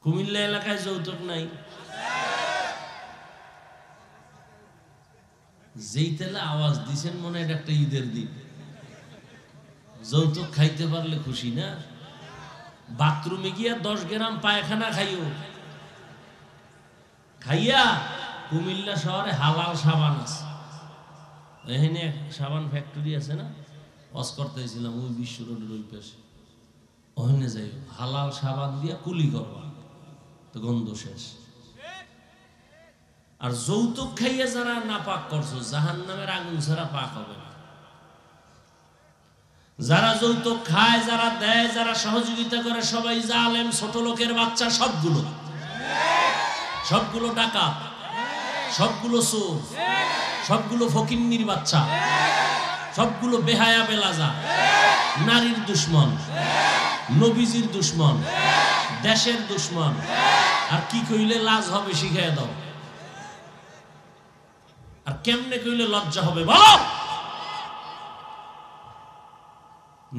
কুমিল্লা এলাকায় যৌতুক নাই। যেই তেলে আওয়াজ দিছেন মনে হয় একটা ঈদের দিন। যৌতুক খাইতে পারলে খুশি না? বাথরুমে গিয়া 10 গ্রাম পায়খানা খাইও, খাইয়া কুমিল্লা শহরে হালাল সাবান আছে। এখানে সাবান ফ্যাক্টরি আছে না, ওয়াজ করতেছিলাম ওই বিশ্ব রোডের ওই পাশে। ওখানে যাই হালাল সাবান দিয়া কুলি করবা, তো গন্ধ শেষ। আর যৌতুক খাইয়া যারা নাপাক করছো, জাহান্নামের আগুন ছাড়া পাক হবে না। যারা যৌতুক খায়, যারা দেয়, যারা সহযোগিতা করে, সবাই জালেম, ছোট লোকের বাচ্চা। সবগুলো ডাকাত, সবগুলো চোর, সবগুলো ফকিন্নির বাচ্চা, সবগুলো বেহায়া বেলাজা, নারীর দুশ্মন, নবীজির দুশ্মন, দেশের দুশ্মন। আর কি কইলে লাজ হবে শিখাই দাও, আর কেমনে কইলে লজ্জা হবে বলো।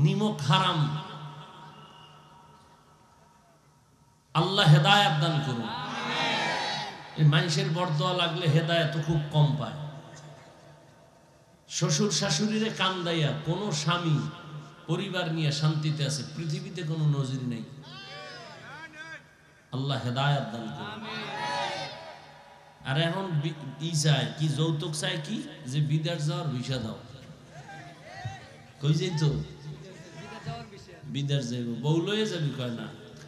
নিমক হারাম, আল্লাহ হেদায়েত দান করুন। এই মানুষের বরদোয়া লাগলে হেদায়েত খুব কম পায়। শ্বশুর শাশুড়িরে কান্দাইয়া কোন স্বামী পরিবার নিয়ে শান্তিতে আছে পৃথিবীতে কোনো নজির নেই। আল্লাহ হেদায়েত দান করুন। আর এখন ই চায় কি, যৌতুক চায় কি, যে বিদেশ যাওয়ার ভিসা দাও। কই যাই তো বিদেশ যাইব, বউ লয়ে যাবি, কয় না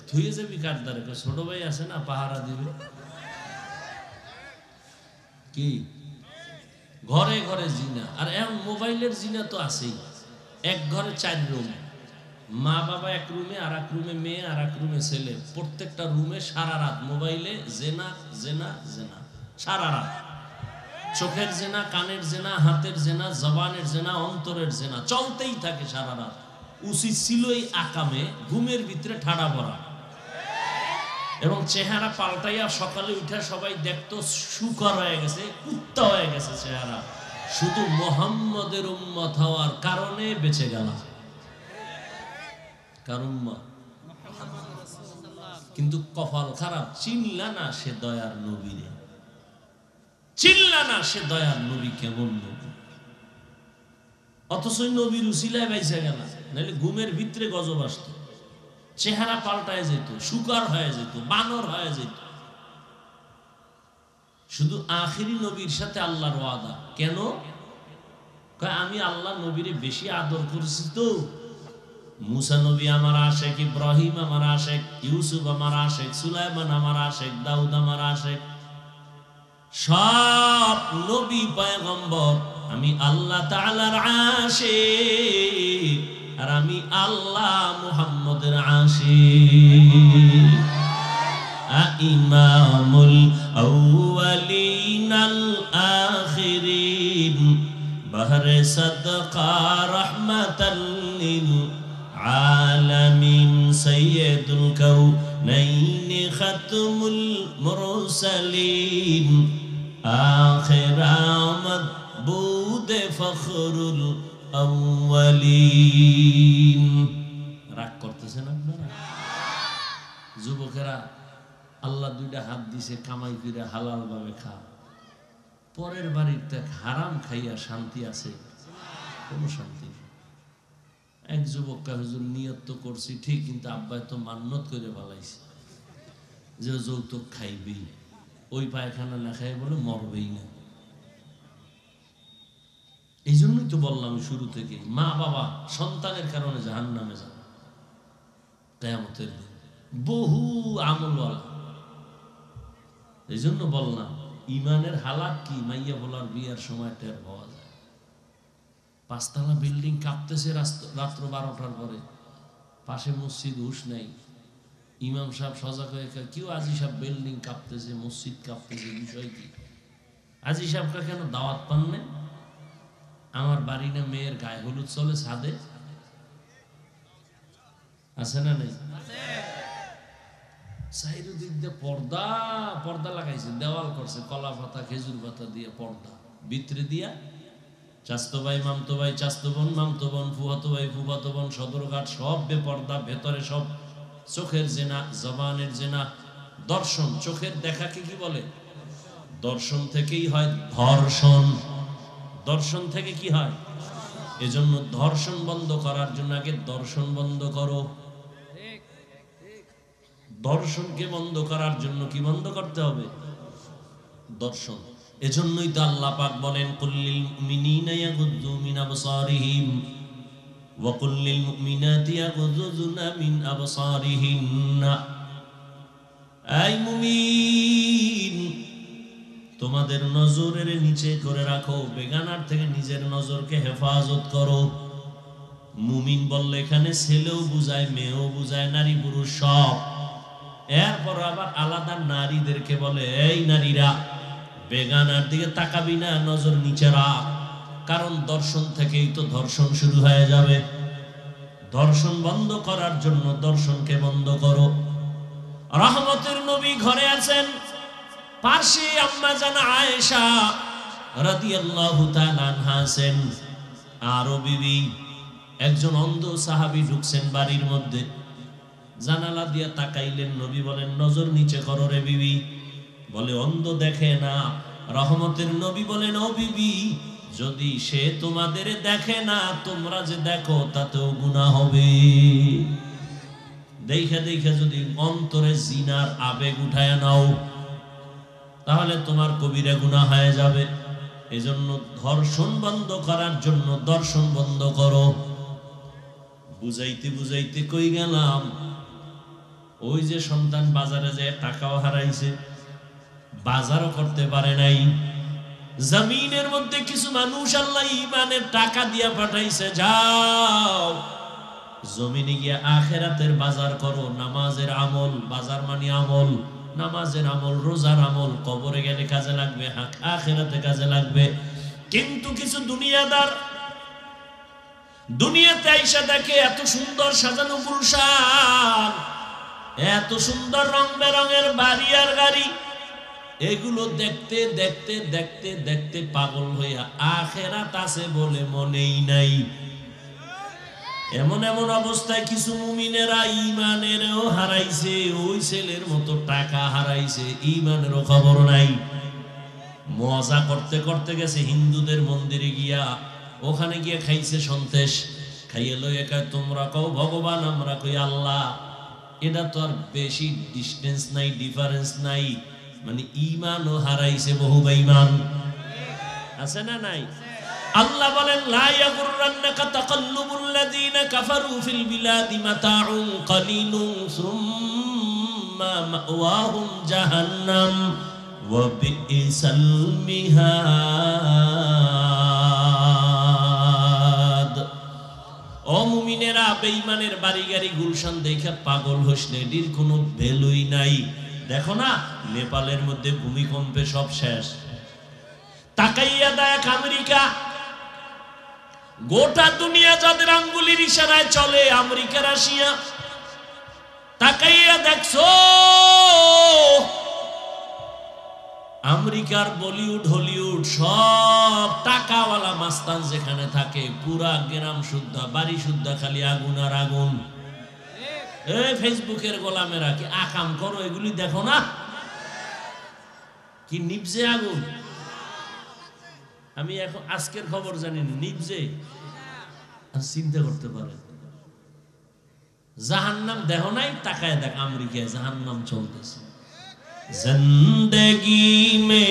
থুয়ে যাবি কার দ্বারে, ছোট ভাই আছে না পাহারা দিবে। কি ঘরে ঘরে জিনা, আর এখন মোবাইলের জিনা তো আছেই। এক ঘরে 4 রুম, মা বাবা এক রুমে, আর এক রুমে মেয়ে, আর এক রুমে ছেলে, প্রত্যেকটা রুমে সারা রাত মোবাইলে জেনা জেনা জেনা, সারা রাত। চোখের জেনা, কানের জেনা, হাতের জেনা, জবানের জেনা, অন্তরের জেনা চলতেই থাকে সারা রাত। উচিত ছিল এই আকামে ঘুমের ভিতরে ঠাড়া পড়া, এবং চেহারা পাল্টাইয়া সকালে উঠা সবাই দেখতো শুকর হয়ে গেছে, কুত্তা হয়ে গেছে চেহারা। শুধু মুহাম্মদের উম্মত হওয়ার কারণে বেঁচে গেল। কার উম্মত? কিন্তু কপাল খারাপ, চিনলা না সে দয়ার নবীরে, চিনলা না সে দয়ার নবী কেমন নবী। অথচ নবীর উসিলায় বাইসা গেল, নাহলে ঘুমের ভিতরে গজব আসতো, চেহারা পাল্টায় যেত, শুকর হয়ে যেত, বানর হয়ে যেত। শুধু আখিরি নবীর সাথে আল্লাহর ওয়াদা। কেন? আমি আল্লাহ নবীরে বেশি আদর করেছি তো। মুসা নবী আমার আশেক, ইব্রাহিম আমার আশেক, ইউসুফ আমার আশেক, সুলাইমান আমার আশেক, দাউদ আমার আশেক, সব নবী পয়গম্বর আমি আল্লাহ তাআলার আশিক, আর আমি আল্লাহ মুহাম্মদের আশিক। ইমামুল আউয়ালিন আল আখিরিন বাহরে সাদকা রাহমাতাল লিল আলামিন সাইয়্যিদুল কাউনাইন খাতমুল মুরসালিন আখির আমদ বুদে ফখরুল আউয়ালিন। রাগ করতেছেন আপনারা যুবকেরা? আল্লাহ 2টা হাত দিছে, কামাই করে হালাল ভাবে খা। পরের বাড়িতে হারাম খাইয়া শান্তি আছে? কোনো শান্তি নেই। এক যুবক হুজুর নিয়ত তো করছি ঠিক, কিন্তু আব্বাই তো মান্নত করে ভালাইছে যে যৌতুক খাইবেই, ওই পায়খানা না খাই বলে মরবেই না। এই জন্যই তো বললাম শুরু থেকে, মা বাবা সন্তানের কারণে জাহান্নামে যাবে কিয়ামতের দিন, বহু আমলওয়ালা। এই জন্য বললাম ইমানের হালাত কি মাইয়া বলার বিয়ার সময় টের পাওয়া যায়। 5তলা বিল্ডিং কাঁপতেছে রাত্র 12টার পরে, পাশে মসজিদ, হুশ নাই। ইমাম সাহেব সজাগ হয়ে কেউ আজি সাহেব বিল্ডিং কাঁপতেছে, মসজিদ কাঁপতেছে, বিষয় কি? আজি সাহেবকে কেন দাওয়াত পান না? আমার বাড়ি না মেয়ের গায়ে হলুদ চলে ছাদে, আছে না নেই? চারিদিক দিয়ে পর্দা পর্দা লাগাইছে, দেওয়াল করছে কলা পাতা খেজুর পাতা দিয়ে পর্দা, ভিতরে দিয়া চাস্তো ভাই মামতো ভাই, চাস্তো বোন মামতো বোন, ফুফাতো ভাই ফুফাতো বোন, সদরঘাট সব বেপর্দা, ভেতরে সব চোখের জেনা, জবানের জেনা, দর্শন। চোখের দেখাকে কি বলে? দর্শন থেকেই হয় ধর্ষণ। দর্শন থেকে কি হয়? এজন্য ধর্ষণ বন্ধ করার জন্য আগে দর্শন বন্ধ করো। দর্শনকে বন্ধ করার জন্য কি বন্ধ করতে হবে? দর্শন। এজন্যই তো আল্লাহ পাক বলেন কুল্লিল মুমিনিনা ইয়াগুদ্দু মিন আবসারিহিম ওয়া কুল্লিল মুমিনাতি ইয়াগুদ্দুনা মিন আবসারিহিন্না। এই মুমিন, তোমাদের নজরের নিচে করে রাখো, বেগানার থেকে নিজের নজরকে হেফাজত করো। মুমিন বললে এখানে ছেলেও বুঝায়, মেয়েও বুঝায়, নারী পুরুষ সব। এরপর আবার আলাদা নারীদেরকে বলে, এই নারীরা বেগানার দিকে তাকাবি না, নজর নিচে রাখ, কারণ দর্শন থেকেই তো ধর্ষণ শুরু হয়ে যাবে। ধর্ষণ বন্ধ করার জন্য দর্শনকে বন্ধ করো। রহমতের নবী ঘরে আছেন, পাশে আম্মা জান আয়েশা রাদিয়াল্লাহু তাআলা আনহা আছেন, আরো বিবি একজন অন্ধ সাহাবী ঢুকছেন বাড়ির মধ্যে। জানালা দিয়া তাকাইলেন, নবী বলেন নজর নিচে করো রে বিবি। বলে অন্ধ দেখে না। রহমতের নবী বলেন ও বিবি, যদি সে তোমাদের দেখে না, তোমরা যে দেখো তাতেও গুনাহ হবে। দেখে দেখে যদি অন্তরে জিনার আবেগ উঠায় নাও, তাহলে তোমার কবিরা গুনাহ হয়ে যাবে। এজন্য ধর্ষণ বন্ধ করার জন্য দর্শন বন্ধ করো। বুঝাইতে বুঝাইতে কই গেলাম, ওই যে সন্তান বাজারে যায় টাকাও হারাইছে, বাজারও করতে পারে নাই। জমিনের মধ্যে কিছু মানুষ আল্লাহ ঈমানের টাকা দিয়া পাঠাইছে, যাও জমিনে গিয়ে আখিরাতের বাজার করো। নামাজের আমল, বাজার মানে আমল, নামাজের আমল, রোজার আমল, কবরে গেলে কাজে লাগবে, আখিরাতে কাজে লাগবে। কিন্তু কিছু দুনিয়াদার দুনিয়াতে আইসা দেখে এত সুন্দর সাজানো গুলশান, এত সুন্দর রং বেরঙের বাড়ি আর গাড়ি, এগুলো দেখতে দেখতে দেখতে দেখতে পাগল হইয়া আখিরাত আছে বলে মনেই নাই। এমন এমন অবস্থায় কিছু মুমিনেরা ঈমানেরও হারাইছে, ওই ছেলের মতো টাকা হারাইছে, ঈমানেরও খবর নাই। মজা করতে করতে গেছে হিন্দুদের মন্দিরে গিয়া, ওখানে গিয়ে খাইছে সন্তেষ, খাইয়ে লইয়া কয় তোমরা কও ভগবান, আমরা কই আল্লাহ। এটা তো আর বেশি ডিস্টেন্স নাই, ডিফারেন্স নাই, মানে ঈমানও হারাইছে বহু বেঈমান। আছে না নাই? আল্লাহ বলেন লা ইয়াগুররান্নাকা তাকাল্লুবুল লাযিনা কাফারু ফিল বিলাদি মাতাউন কালিলুন সুম্মা মাওয়াহুম জাহান্নাম ওয়া বিইসাল মিহাদ। ও মুমিনেরা, বেঈমানের বাড়ি গাড়ি গুলশান দেখে পাগল হইসলে এটির কোনো ভ্যালুই নাই। দেখো না নেপালের মধ্যে ভূমিকম্পে সব শেষ। তাকাইয়া দেখ আমেরিকা, গোটা দুনিয়া যাদের আঙ্গুলির ইশারায় চলে, আমেরিকা রাশিয়া। তাকাইয়া দেখছো আমেরিকার বলিউড হলিউড সব টাকাওয়ালা মাস্তান যেখানে থাকে, পুরা গ্রাম শুদ্ধা, বাড়ি শুদ্ধা খালি আগুন আর আগুন। এই ফেসবুকের গোলামেরা কি আকাম করো, এগুলি দেখো না কি নিভজে আগুন। আমি এখন আজকের খবর জানি না, নিভজে চিন্তা করতে পারে। জাহান্নাম দেখো নাই, তাকায় দেখ আমেরিকায় জাহান্নাম চলতেছে। জিন্দেগি মে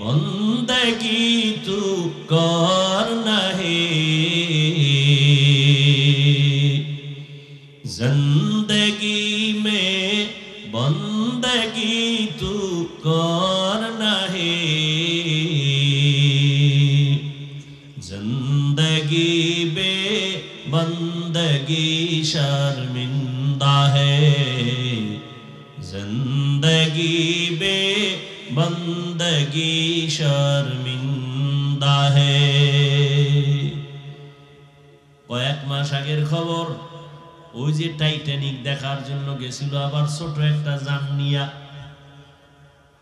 বন্দেগি তু করনা হে, जिंदगी में बंदगी तू करना है, जिंदगी बे बंदगी शर्मिंदा है, जिंदगी बे बंदगी शर्मिंदा है। কয়েক মাস আগের খবর, ওই যে টাইটানিক দেখার জন্য গেছিল আবার ছোট একটা যান নিয়া,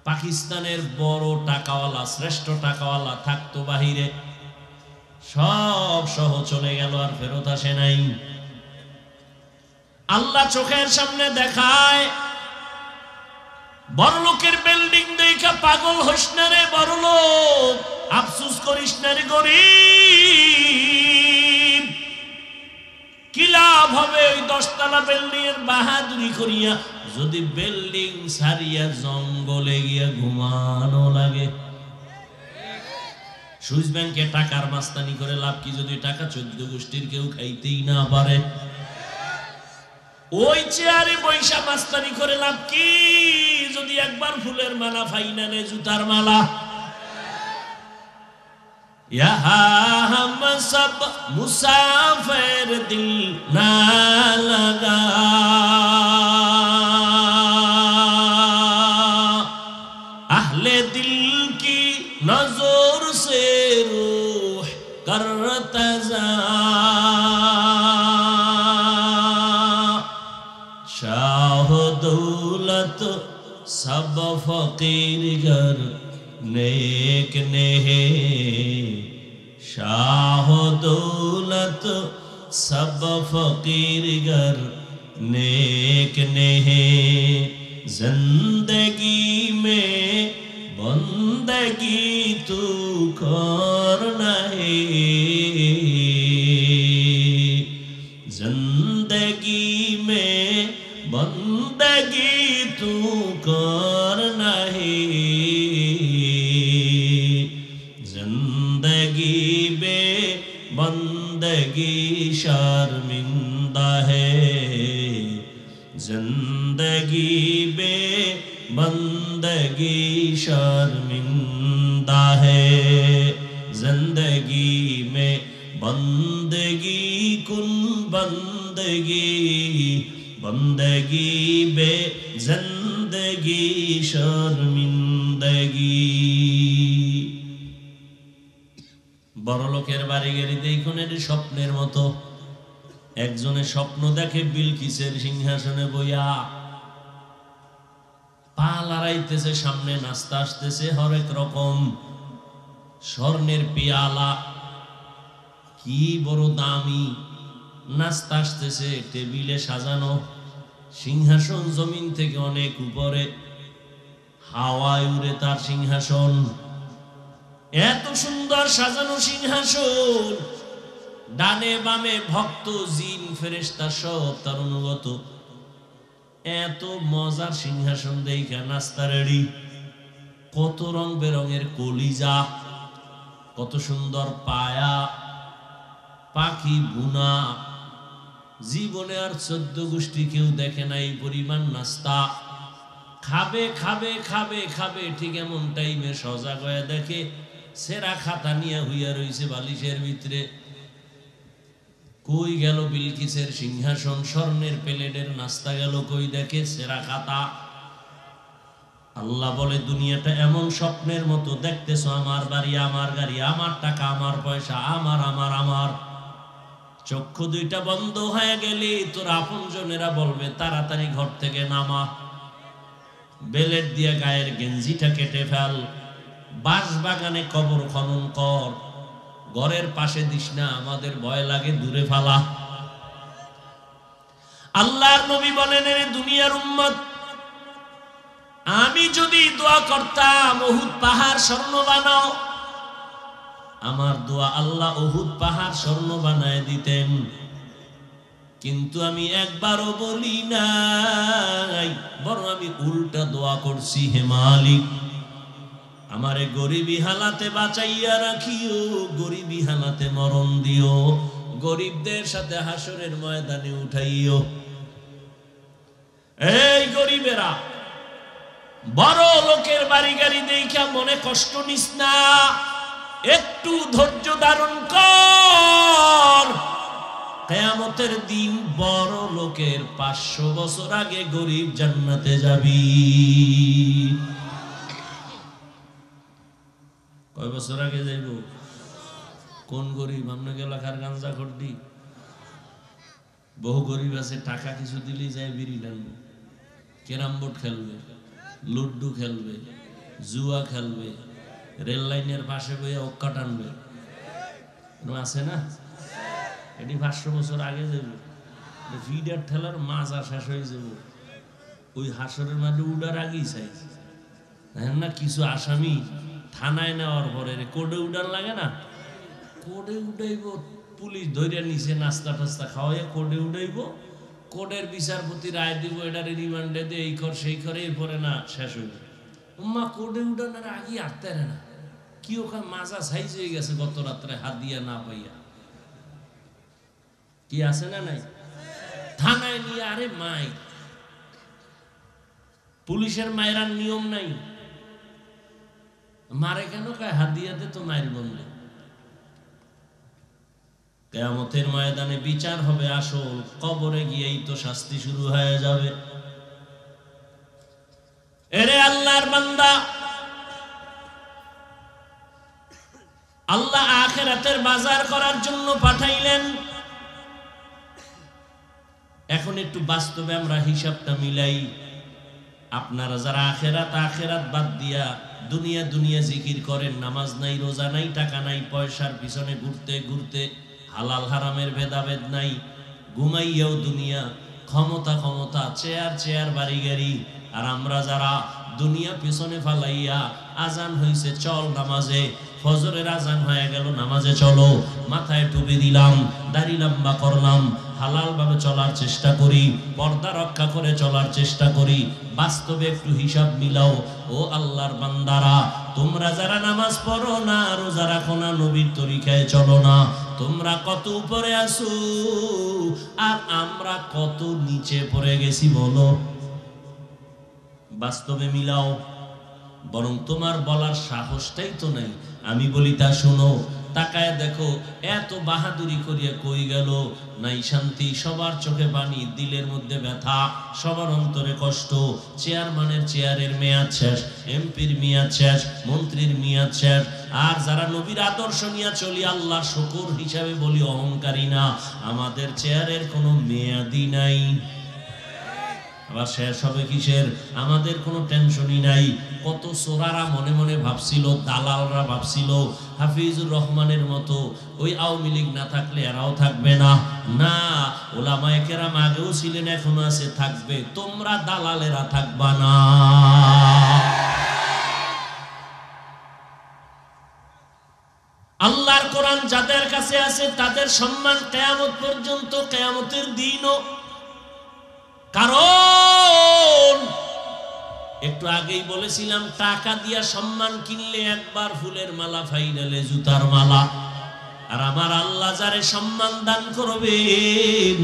পাকিস্তানের বড় টাকাওয়ালা, শ্রেষ্ঠ টাকাওয়ালা থাকতো বাহিরে, সব সহ চলে গেল, আর ফেরত আসে নাই। আল্লাহ চোখের সামনে দেখায়, বড় লোকের বিল্ডিং দেখা পাগল হইস না রে বড় লোক, আফসোস করিস না রে গরিব। কি লাভ হবে ওই 10 তলা বিল্ডিং এর বাহাদুরি করিয়া, যদি বিল্ডিং সারিয়া জঙ্গলে গিয়া ঘুমানো লাগে। সুইস ব্যাংকে টাকার মাস্তানি করে লাভ কি, যদি টাকা 14 গোষ্ঠীর কেউ খাইতেই না পারে। ওই চেয়ারে বৈশা মাস্তানি করে লাভ কি, যদি একবার ফুলের মালা ফাইনা নে, জুতার মালা। यहाँ हम सब मुसाफिर दिल ना लगा, अहले दिल की नजर से रूह करता जा, शाह दो सब फकीर घर नेक नेहे शाह दौलत सब फकीर घर नेक नेहे जिंदगी में बंदगी तू करना है जिंदगी में बंदगी तू करना है जिंदगी बे बंदगी शर्मिंदा है जिंदगी बे बंदगी शर्मिंदा है जिंदगी में बंदगी कुन बंदगी बंदगी बे जिंदगी शर्मिंदगी বড় লোকের বাড়ি গেলে দেখুন এটি স্বপ্নের মতো একজনের স্বপ্ন দেখে বিলকিসের সিংহাসনে বইয়া পা লড়াইতেছে সামনে নাস্তা আসতেছে হরেক রকম স্বর্ণের পিয়ালা কি বড় দামি নাস্তা আসতেছে টেবিলে সাজানো সিংহাসন জমিন থেকে অনেক উপরে হাওয়ায় উড়ে তার সিংহাসন এত সুন্দর সাজানো সিংহাসন ডানে বামে ভক্ত জিন ফেরেশতা সব তার অনুগত এত মজার সিংহাসন দেখা নাস্তা রেডি কত রং বেরঙের কলিজা কত সুন্দর পায়া পাখি বুনা জীবনে আর 14 গোষ্ঠী কেউ দেখে নাই পরিমাণ নাস্তা খাবে খাবে খাবে খাবে ঠিক এমন টাইমে সজাগ হয়ে দেখে সেরা খাতা নিয়ে হইয়া রইছে বালিশের ভিতরে কই গেল বিলকিসের সিংহাসন স্বর্ণের প্লেটের নাস্তা গেল কই দেখে সেরা খাতা আল্লাহ বলে দুনিয়াটা এমন স্বপ্নের মতো দেখতেছো আমার বাড়ি আমার গাড়ি আমার টাকা আমার পয়সা আমার আমার আমার চক্ষু দুইটা বন্ধ হয়ে গেলে তোর আপনজনেরা বলবে তাড়াতাড়ি ঘর থেকে নামা বেলেট দিয়ে গায়ের গেঞ্জিটা কেটে ফেল বাঁশ বাগানে কবর খনন কর ঘরের পাশে দিস না আমাদের ভয় লাগে দূরে ফালা আল্লাহর নবী বলেন রে দুনিয়ার উম্মত আমি যদি দোয়া করতাম উহুদ পাহাড় স্বর্ণ বানাও আমার দোয়া আল্লাহ উহুদ পাহাড় স্বর্ণ বানায় দিতেন কিন্তু আমি একবারও বলি নাই বরং আমি উল্টা দোয়া করছি হে মালিক আমারে গরিবী হালাতে বাঁচাইয়া রাখিও গরিবী হালাতে মরণ দিও গরিবদের সাথে হাসরের ময়দানে উঠাইও এই গরিবেরা বড় লোকের বাড়ি গাড়ি দেখা মনে কষ্ট নিস না একটু ধৈর্য ধারণ কর কিয়ামতের দিন বড় লোকের 500 বছর আগে গরিব জান্নাতে যাবি কয় বছর আগে যাইব কোন গরিব আপনাকে এলাকার গাঞ্জা খড্ডি বহু গরিব আছে টাকা কিছু দিলেই যায় বিড়ি টানবে ক্যারাম বোর্ড খেলবে লুড্ডু খেলবে জুয়া খেলবে রেল লাইনের পাশে বইয়া ওক্কা টানবে আছে না এটি 500 বছর আগে যাবে ফিডার ঠেলার মাজা শেষ হয়ে যাব ওই হাসরের মাঝে উড়ার আগেই চাই না কিছু আসামি থানায় নেওয়ার পরে কোডে উডার লাগে না কোডে উঠাইব পুলিশ ধরে নিচে নাস্তা টাস্তা খাওয়াইয়া কোডে উঠাইব কোডের বিচারপতি রায় দিব এটার রিমান্ডে দিয়ে এই কর সেই করে এরপরে না শেষ হইব উম্মা কোডে উঠানোর আগে আটতে না কি ওখানে মাজা সাইজ হয়ে গেছে গত রাত্রে হাত দিয়া না পাইয়া কি আছে না নাই থানায় নিয়ে আরে মাই পুলিশের মায়েরার নিয়ম নাই মারে কেন কয় হাত দিয়া দে তো মায়ের বললে কিয়ামতের ময়দানে বিচার হবে আসল কবরে গিয়েই তো শাস্তি শুরু হয়ে যাবে এরে আল্লাহর বান্দা আল্লাহ আখিরাতের বাজার করার জন্য পাঠাইলেন এখন একটু বাস্তবে আমরা হিসাবটা মিলাই আপনারা যারা আখেরাত বাদ দিয়া দুনিয়া দুনিয়া জিকির করেন, নামাজ নাই, রোজা নাই, টাকা নাই, পয়সার পিছনে ঘুরতে ঘুরতে, হালাল হারামের ভেদাভেদ নাই, ঘুমাইয়াও দুনিয়া, ক্ষমতা চেয়ার বাড়ি গাড়ি। আর আমরা যারা দুনিয়া পিছনে ফালাইয়া, আজান হইছে চল নামাজে, ফজরের আজান হয়ে গেল নামাজে চলো, মাথায় টুপি দিলাম, দাড়ি লম্বা করলাম, হালাল ভাবে চলার চেষ্টা করি, পর্দা রক্ষা করে চলার চেষ্টা করি। বাস্তবে একটু হিসাব মিলাও। ও আল্লাহর বান্দারা, তোমরা যারা নামাজ পড়ো না, রোজা রাখো না, নবীর তরিকায় চলো না, তোমরা কত উপরে আসো আর আমরা কত নিচে পড়ে গেছি বলো। বাস্তবে মিলাও। বরং তোমার বলার সাহসটাই তো নাই। আমি বলি তা শুনো, তাকায় দেখো, এত বাহাদুরি করিয়া কই গেল, নাই শান্তি, সবার চোখে পানি, দিলের মধ্যে ব্যথা, সবার অন্তরে কষ্ট। চেয়ারম্যানের চেয়ারের মেয়াদ শেষ, এমপির মেয়াদ শেষ, মন্ত্রীর মেয়াদ শেষ। আর যারা নবীর আদর্শ নিয়ে চলি, আল্লাহ শুকর হিসাবে বলি অহংকারী না, আমাদের চেয়ারের কোনো মেয়াদই নাই। আবার শেষ হবে কিসের? আমাদের কোনো টেনশনই নাই। কত সোরারা মনে মনে ভাবছিল, দালালরা ভাবছিল হাফিজুর রহমানের মতো ওই আওয়ামী লীগ না থাকলে এরাও থাকবে না। না, ওলামায়ে কেরাম আগেও ছিলেন, এখনো আছে, থাকবে। তোমরা দালালেরা থাকবা না। আল্লাহর কোরআন যাদের কাছে আছে তাদের সম্মান কিয়ামত পর্যন্ত, কিয়ামতের দিনও। কারণ একটু আগেই বলেছিলাম, টাকা দিয়া সম্মান কিনলে একবার ফুলের মালা, ফাইনালে জুতার মালা। আর আমার আল্লাহ যারে সম্মান দান করবেন,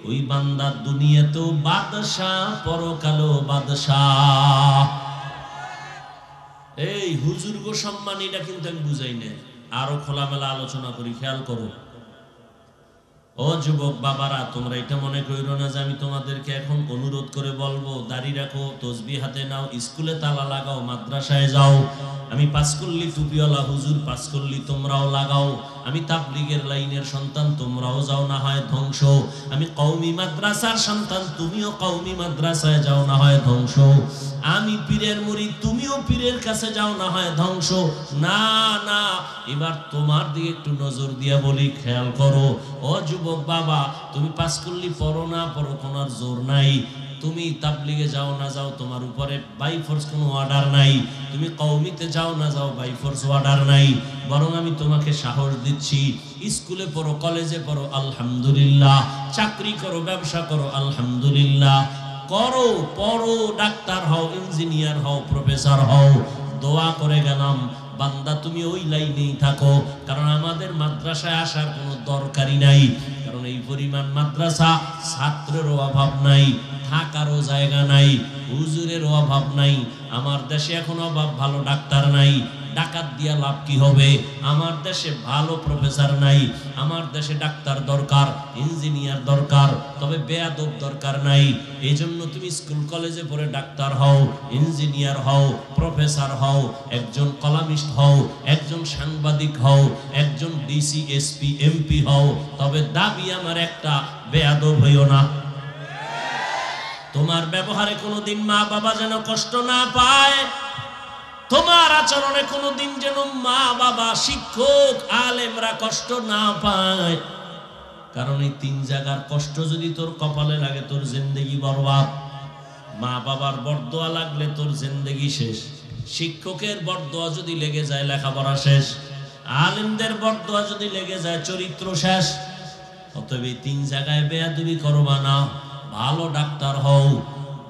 ওই বান্দার দুনিয়াতেও বাদশাহ, পরকালেও বাদশাহ। এই হুজুর গো সম্মান, এটা কিন্তু আমি বুঝাই না, আরো খোলামেলা আলোচনা করি, খেয়াল করো। ও যুবক বাবারা, তোমরা এটা মনে কইরো না যে আমি তোমাদেরকে এখন অনুরোধ করে বলবো দাড়ি রাখো, তসবিহ হাতে নাও, স্কুলে তালা লাগাও, মাদ্রাসায় যাও। আমি পাঁচকল্লি টুপিওয়ালা হুজুর, পাঁচকল্লি তোমরাও লাগাও। আমি তাবলীগের লাইনের সন্তান, তোমরাও যাও, না হয় ধ্বংস। আমি কওমি মাদ্রাসার সন্তান, তুমিও কওমি মাদ্রাসায় যাও, না হয় ধ্বংস। আমি পীরের মুরিদ, তুমিও পীরের কাছে যাও, না হয় ধ্বংস। না না, এবার তোমার দিকে একটু নজর দিয়া বলি, খেয়াল করো। ও যুবক বাবা, তুমি পাঁচকল্লি পড়ো না পড়ো, কোনো জোর নাই। তুমি তাবলীগে যাও না যাও, তোমার উপরে বাই ফোর্স কোনো অর্ডার নাই। তুমি কওমিতে যাও না যাও, বাই ফোর্স অর্ডার নাই। বরং আমি তোমাকে সাহস দিচ্ছি, স্কুলে পড়ো, কলেজে পড়ো, আলহামদুলিল্লাহ। চাকরি করো, ব্যবসা করো, আলহামদুলিল্লাহ। করো, পড়ো, ডাক্তার হও, ইঞ্জিনিয়ার হও, প্রফেসর হও। দোয়া করে গেলাম, বান্দা তুমি ওই লাইনেই থাকো। কারণ আমাদের মাদ্রাসায় আসার কোনো দরকারই নাই। কারণ এই পরিমাণ মাদ্রাসা, ছাত্রেরও অভাব নাই, থাকারও জায়গা নাই, হুজুরেরও অভাব নাই। আমার দেশে এখন অভাব, ভালো ডাক্তার নাই, ডাকাত দিয়া লাভ কি হবে? আমার দেশে ভালো প্রফেসর নাই, আমার দেশে ডাক্তার দরকার, ইঞ্জিনিয়ার দরকার, তবে বেয়াদব দরকার নাই। এই জন্য তুমি স্কুল কলেজে পড়ে ডাক্তার হও, ইঞ্জিনিয়ার হও, প্রফেসর হও, একজন কলামিস্ট হও, একজন সাংবাদিক হও, একজন ডিসি, এসপি, এমপি হও, তবে দাবি আমার একটা, বেয়াদব হইও না। তোমার ব্যবহারে কোনোদিন মা বাবা যেন কষ্ট না পায়, তোমার আচরণে কোনোদিন যেন মা বাবা, শিক্ষক, আলেমরা কষ্ট না পায়। কারণ এই তিন জায়গার কষ্ট যদি তোর কপালে লাগে, তোর জিন্দেগি বরবাদ। মা বাবার বরদোয়া লাগলে তোর জিন্দেগি শেষ। শিক্ষকের বরদোয়া যদি লেগে যায়, লেখাপড়া শেষ। আলেমদের বরদোয়া যদি লেগে যায়, চরিত্র শেষ। অতএব এই তিন জায়গায় বেয়াদবি করবা না। ভালো ডাক্তার হও,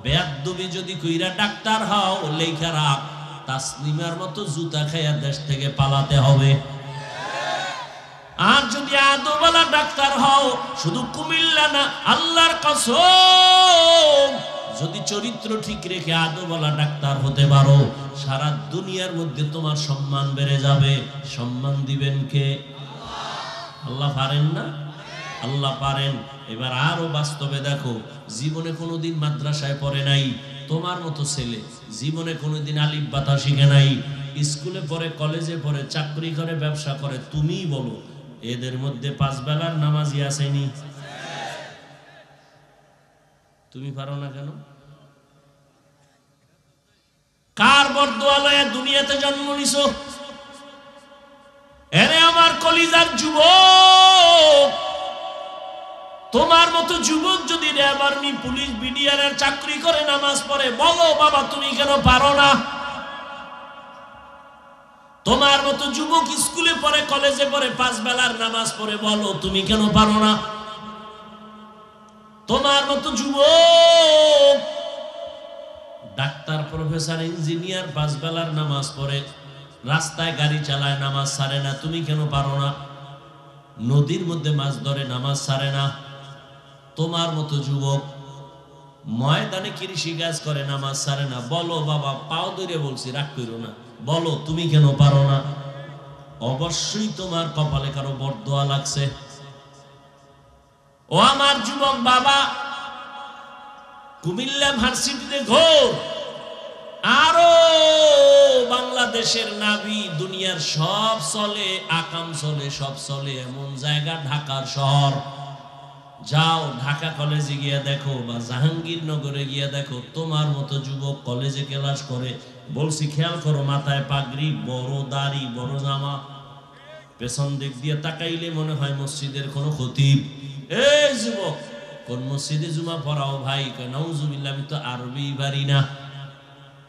বেয়াদবি যদি কইরা ডাক্তার হও, লেখা রাখ, তাসলিমার মতো জুতা খাইয়া দেশ থেকে পালাতে হবে। আর যদি আদওয়ালা ডাক্তার হও, শুধু কুমিল্লা না, আল্লাহর কসম, যদি চরিত্র ঠিক রেখে আদওয়ালা ডাক্তার হতে পারো, সারা দুনিয়ার মধ্যে তোমার সম্মান বেড়ে যাবে। সম্মান দিবেন কে? আল্লাহ পারেন না? আল্লাহ পারেন। এবার আরো বাস্তবে দেখো, জীবনে কোনোদিন মাদ্রাসায় পড়ে নাই, তোমার মতো ছেলে জীবনে কোনোদিন আলিফ বাতা শিখে নাই, স্কুলে পড়ে, কলেজে পড়ে, চাকরি করে, ব্যবসা করে, তুমিই বলো এদের মধ্যে 5 বেলার নামাজি আসেনি? তুমি পারো না কেন? কার বরদোয়া লয়ে দুনিয়াতে জন্ম নিছো? এরে আমার কলিজার যুবক, তোমার মতো যুবক যদি র্যাব আর্মি পুলিশ বিডিআর এর চাকরি করে নামাজ পড়ে, বলো বাবা তুমি কেন পারো না? তোমার মতো যুবক স্কুলে পড়ে, কলেজে পড়ে, 5 বেলার নামাজ পড়ে, বলো তুমি কেন পারো না? তোমার মতো যুবক ডাক্তার, প্রফেসর, ইঞ্জিনিয়ার 5 বেলার নামাজ পড়ে, রাস্তায় গাড়ি চালায়, নামাজ ছাড়ে না, তুমি কেন পারো না? নদীর মধ্যে মাছ ধরে, নামাজ ছাড়ে না। তোমার মতো যুবক ময়দানে কৃষি কাজ করে, নামাজ ছাড়ে না, বলো বাবা, পাও ধরে বলছি, রাগ করো না, বলো তুমি কেন পারো না? অবশ্যই তোমার কপালে কারো বরদোয়া লাগছে। ও আমার যুবক বাবা, কুমিল্লা ভার্সিটিতে ঘোর, আরো বাংলাদেশের নাবি, দুনিয়ার সব চলে, আকাম চলে, সব চলে এমন জায়গা ঢাকার শহর। যাও ঢাকা কলেজে গিয়ে দেখো বা জাহাঙ্গীরনগরে গিয়ে দেখো, তোমার মতো যুবক কলেজে ক্লাস করে। বলছি খেয়াল করো, মাথায় পাগড়ি, বড় দাড়ি, বড় জামা, পেছন দিক দিয়ে তাকাইলে মনে হয় মসজিদের কোনো খতিব। এই যুবক, কোন মসজিদে জুমা পড়াও ভাই? কয় নাউজুবিল্লাহ, আমি তো আরবি পারি না।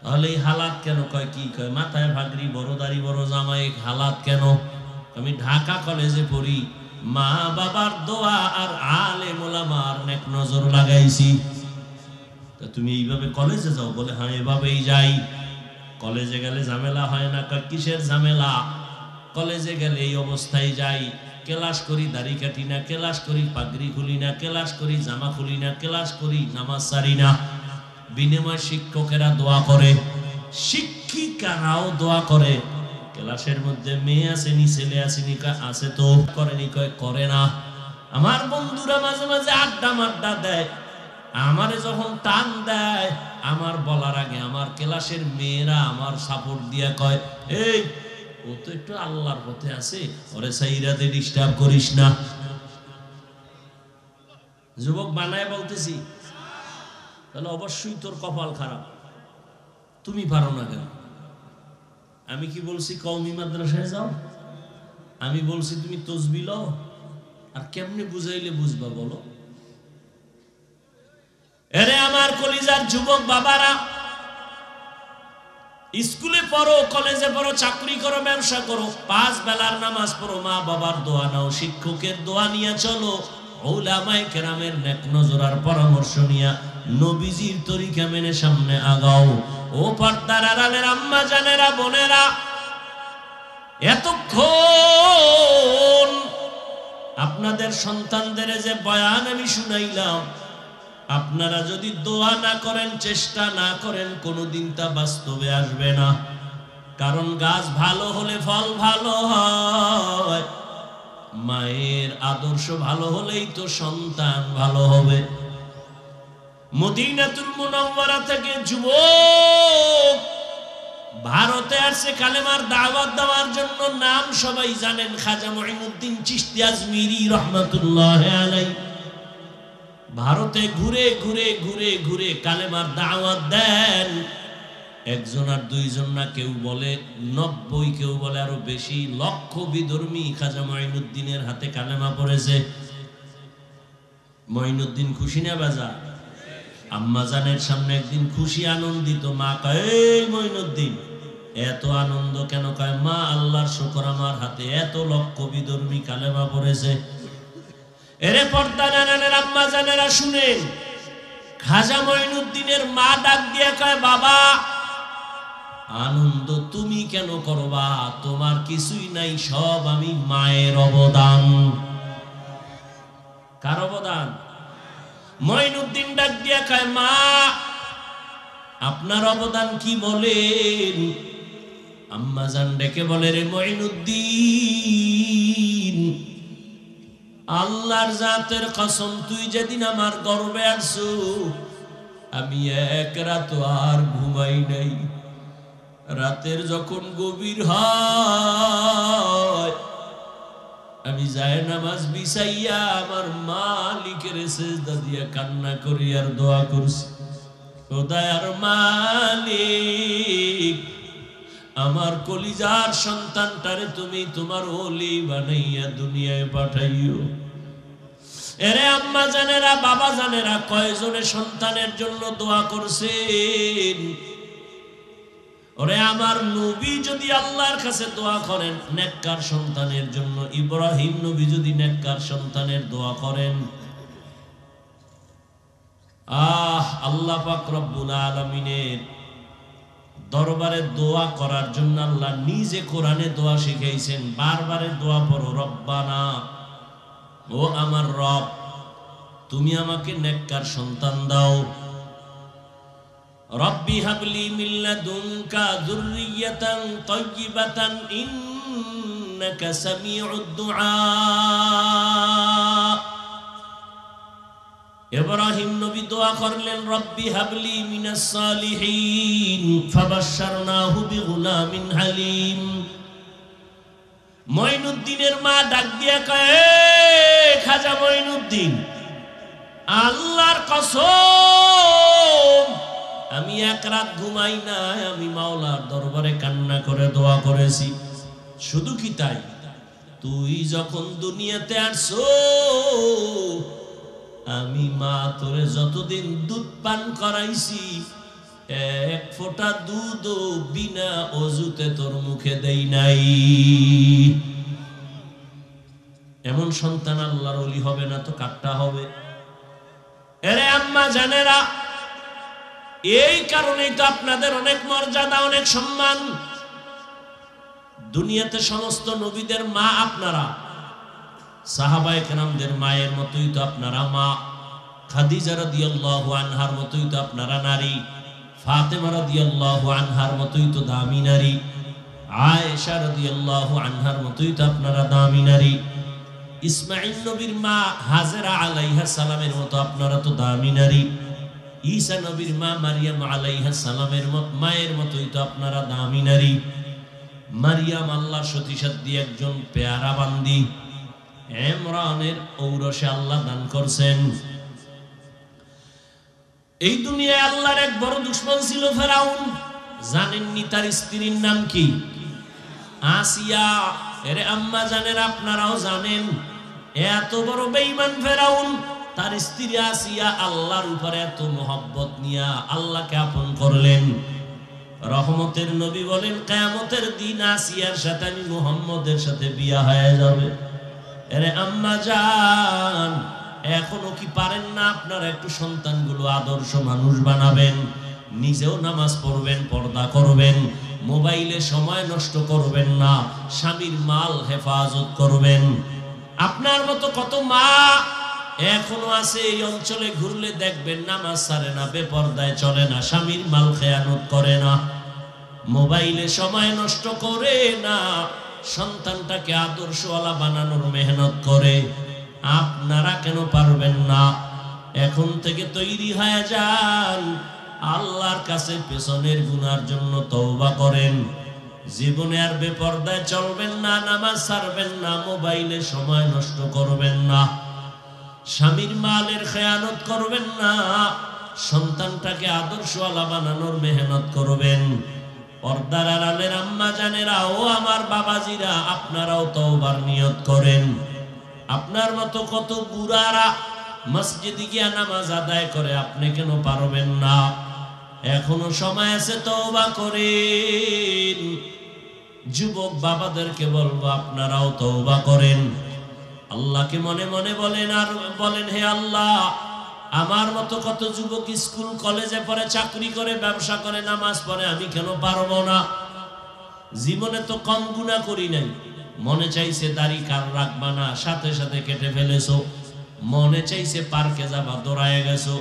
তাহলে এই হালাত কেন? কয় কি? কয় মাথায় পাগড়ি, বড় দাড়ি, বড় জামা, এই হালাত কেন? আমি ঢাকা কলেজে পড়ি, মা বাবার দোয়া আর আলেম ওলামার নেক নজর লাগাইছি। তা তুমি এইভাবে কলেজে যাও? বলে হ্যাঁ এভাবেই যাই। কলেজে গেলে ঝামেলা হয় না? কয় কিসের ঝামেলা? কলেজে গেলে এই অবস্থায় যাই, ক্লাস করি, দাড়ি কাটি না, ক্লাস করি, পাগড়ি খুলি না, ক্লাস করি, জামা খুলি না, ক্লাস করি, নামাজ সারি না। বিনিময় শিক্ষকেরা দোয়া করে, শিক্ষিকারাও দোয়া করে। ক্লাসের মধ্যে মেয়ে আসেনি, ছেলে আসেনি? আছে তো। করেনি? কয় করে না। আমার বন্ধুরা মাঝে মাঝে আড্ডা মাড্ডা দেয়, আমারে যখন টান দেয়, আমার বলার আগে আমার ক্লাসের মেয়েরা আমার সাপোর্ট দিয়া কয়, এই ও তো একটু আল্লাহর পথে আছে, ওরে সাইরাতে ডিস্টার্ব করিস না। যুবক বানায় বলতেছি। তাহলে অবশ্যই তোর কপাল খারাপ, তুমি পারো না কেন? আমি কি বলছি কওমি মাদ্রাসায় যাও? আমি বলছি তুমি তসবিহ লও? আর কেমনে বুঝাইলে বুঝবা বলো? এরে আমার কলিজার যুবক বাবারা, স্কুলে পড়ো, কলেজে পড়ো, চাকরি করো, ব্যবসা করো, 5 বেলার নামাজ পড়ো, মা বাবার দোয়া নাও, শিক্ষকের দোয়া নিয়ে চলো, উলামায়ে কেরামের নেক নজর আর পরামর্শ নিয়া নবীজির তরিকা মেনে সামনে আগাও। ও পর্দার আড়ালের আম্মা জানেরা, বোনেরা, এতক্ষণ আপনাদের সন্তানদের যে বয়ান আমি শুনাইলাম, আপনারা যদি দোয়া না করেন, চেষ্টা না করেন, কোনোদিন তা বাস্তবে আসবে না। কারণ গাছ ভালো হলে ফল ভালো হয়, মায়ের আদর্শ ভালো হলেই তো সন্তান ভালো হবে। মদিনাতুল মুনাওয়ারা থেকে যুবক ভারতে আসছে কালেমার দাওয়াত দেওয়ার জন্য। নাম সবাই জানেন, খাজা মুঈনুদ্দিন চিশতি আজমিরি রহমাতুল্লাহ আলাইহি। ভারতে ঘুরে ঘুরে ঘুরে ঘুরে কালেমার দাওয়াত দেন। একজন আর দুইজন না, কেউ বলে 90, কেউ বলে আরো বেশি, লক্ষ বিধর্মী খাজা মুঈনুদ্দিনের হাতে কালেমা পড়েছে। মুঈনুদ্দিন খুশি না বাজা? আম্মা জানের সামনে একদিন খুশি আনন্দিত। মা কয়, এই মুঈনুদ্দিন এত আনন্দ কেন? কয় মা আল্লাহর শুকর, আমার হাতে এত লক্ষ বিধর্মী কালেমা পড়েছে। এরে পর্দার আম্মা জানেরা শুনেন, খাজা মুঈনুদ্দিনের মা ডাক দিয়ে কয়, বাবা আনন্দ তুমি কেন করবা? তোমার কিছুই নাই, সব আমি মায়ের অবদান। কার অবদান? মুঈনুদ্দিন ডাক দিয়া কয়, মা আপনার অবদান কি বলেন? আম্মা জান ডেকে বলে, রে মুঈনুদ্দিন, আল্লাহর জাতের কসম, তুই যেদিন আমার গর্বে আসছো, আমি এক রাত আর ঘুমাই নাই। রাতের যখন গভীর হয়, আমি যায় নামাজ বিছাইয়া আমার মালিকের সিজদা দিয়া কান্না করি আর দোয়া করছি। খোদার মালিক, আমার কলিজার সন্তানটারে তুমি তোমার ওলি বানাইয়া দুনিয়ায় পাঠাইও। এরে আম্মা জানেরা, বাবা জানেরা, কয়জনে সন্তানের জন্য দোয়া করছেন? ওরে আমার নবী যদি আল্লাহর কাছে দোয়া করেন নেককার সন্তানের জন্য, ইব্রাহিম নবী যদি নেককার সন্তানের দোয়া করেন, আল্লাহ পাক রব্বুল আলামিনের দরবারে দোয়া করার জন্য আল্লাহ নিজে কোরআনে দোয়া শিখাইছেন। বারবারে দোয়া পড়ো, রব্বানা, ও আমার রব, তুমি আমাকে নেককার সন্তান দাও। রব্বি হাবলি মিন লাদুনকা যুররিয়াতান তাইয়্যিবাতান ইন্নাকা সামিউদ দুআ। ইব্রাহিম নবী দোয়া করলেন, রব্বি হাবলি মিনাস সালিহিন ফাবাশশারনাহু বিগুলামিন হালিম। মঈনুদ্দিনের মা ডাক দিয়া কয়, খাজা মঈনুদ্দিন, আল্লাহর কসম আমি এক রাত ঘুমাই নাই, আমি মাওলার দরবারে কান্না করে দোয়া করেছি। শুধু কি তাই, তুই যখন দুনিয়াতে আসছো আমি মা তোরে যতদিন দুধ পান করাইছি এক ফোঁটা দুধও বিনা অজুতে তোর মুখে দেই নাই। এমন সন্তান আল্লাহর ওলি হবে না তো কাটটা হবে? এরে আম্মা জানেরা, এই কারণেই তো আপনাদের অনেক মর্যাদা, অনেক সম্মান। দুনিয়াতে সমস্ত নবীদের মা আপনারা, সাহাবায়ে কেরামদের মায়ের মতোই তো আপনারা মা। খাদিজা রাদিয়াল্লাহু আনহার মতোই তো আপনারা নারী, ফাতেমা রাদিয়াল্লাহু আনহার মতোই তো দামি নারী, আয়েশা রাদিয়াল্লাহু আনহার মতোই তো আপনারা দামি নারী, ইসমাঈল নবীর মা হাজেরা আলাইহিস সালামের মতো আপনারা তো দামি নারী, ঈসা নবীর মা মারিয়াম আলাইহিস সালামের মায়ের মতোই তো আপনারা দামি নারী। মারিয়াম আল্লাহর সতীসাধ্যী একজন পেয়ারা বান্দি, ইমরানের ঔরসে আল্লাহ দান করছেন। এই দুনিয়ায় আল্লাহর এক বড় দুশমন ছিল ফেরাউন। জানেননি তার স্ত্রীর নাম কি? আসিয়া। এরে আম্মা জানেন, আপনারাও জানেন, এত বড় বেঈমান ফেরাউন, তার স্ত্রী আসিয়া আল্লাহর উপরে এত মোহাব্বত নিয়া আল্লাহকে আপন করলেন। রহমতের নবী বলেন, কিয়ামতের দিন আসিয়ার সাথে আমি মুহাম্মদের সাথে বিয়া হয়ে যাবে। এরে আম্মা জান, এখনো কি পারেন না আপনারা একটু সন্তানগুলো আদর্শ মানুষ বানাবেন? নিজেও নামাজ পড়বেন, পর্দা করবেন, মোবাইলে সময় নষ্ট করবেন না, স্বামীর মাল হেফাজত করবেন। আপনার মতো কত মা এখনো আছে এই অঞ্চলে, ঘুরলে দেখবেন নামাজ ছাড়ে না, বেপরদায় চলে না, স্বামীর মাল খেয়ানত করে না, মোবাইলে সময় নষ্ট করে না, সন্তানটাকে আদর্শওয়ালা বানানোর মেহনত করে। আপনারা কেন পারবেন না? এখন থেকে তৈরি হয়ে যান, আল্লাহর কাছে পেছনের গুনার জন্য তওবা করেন। জীবনে আর বেপরদায় চলবেন না, নামাজ ছাড়বেন না, মোবাইলে সময় নষ্ট করবেন না, স্বামীর মালের খেয়ানত করবেন না, সন্তানটাকে আদর্শওয়ালা বানানোর মেহনত করবেন। পর্দার আড়ালের আম্মা জানেরা, ও আমার বাবাজিরা, আপনারাও তওবার নিয়ত করেন। আপনার মতো কত বুড়ারা মসজিদে গিয়া নামাজ আদায় করে, আপনি কেন পারবেন না? এখনো সময় আছে, তওবা করেন। যুবক বাবাদেরকে বলবো, আপনারাও তওবা করেন, আল্লাহকে মনে মনে বলেন, আর বলেন, হে আল্লাহ, আমার মতো কত যুবক স্কুল কলেজে পড়ে, চাকরি করে, ব্যবসা করে, নামাজ পড়ে, আমি কেন পারবো না? জীবনে তো কম গুনাহ করি নাই। মনে চাইছে দাড়ি কার রাখবা না, সাথে সাথে কেটে ফেলেছো। মনে চাইছে পার্কে যাবা, দৌড়ায় গেছো।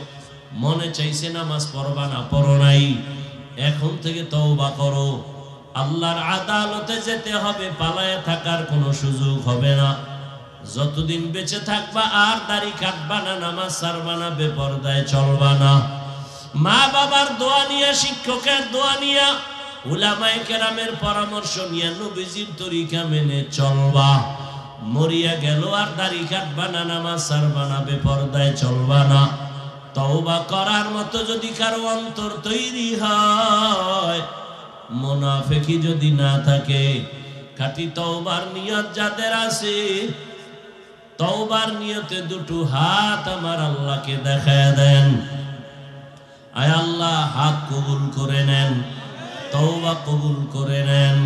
মনে চাইছে নামাজ পড়বা না, পড়ো নাই। এখন থেকে তওবা করো। আল্লাহর আদালতে যেতে হবে, পালায়ে থাকার কোনো সুযোগ হবে না। যতদিন বেঁচে থাকবা আর দাড়ি কাটবা না, নামাজ ছাড়বা না, বেপরদায় চলবা না। মা বাবার দোয়া নিয়া, শিক্ষকের দোয়া নিয়া, উলামায়ে কেরামের পরামর্শ নিয়া নবীজির তরিকা মেনে চলবা। মরিয়া গেল আর দাড়ি কাটবা না, নামাজ ছাড়বা না, বেপরদায় চলবা না। তওবা করার মতো যদি কারো অন্তর তৈরি হয়, মুনাফিকি যদি না থাকে, খাঁটি তওবার নিয়ত যাদের আছে, তওবার নিয়তে দুটো হাত আমার আল্লাহকে দেখায় দেন। আয় আল্লাহ, হাত কবুল করে নেন, তওবা কবুল করে নেন,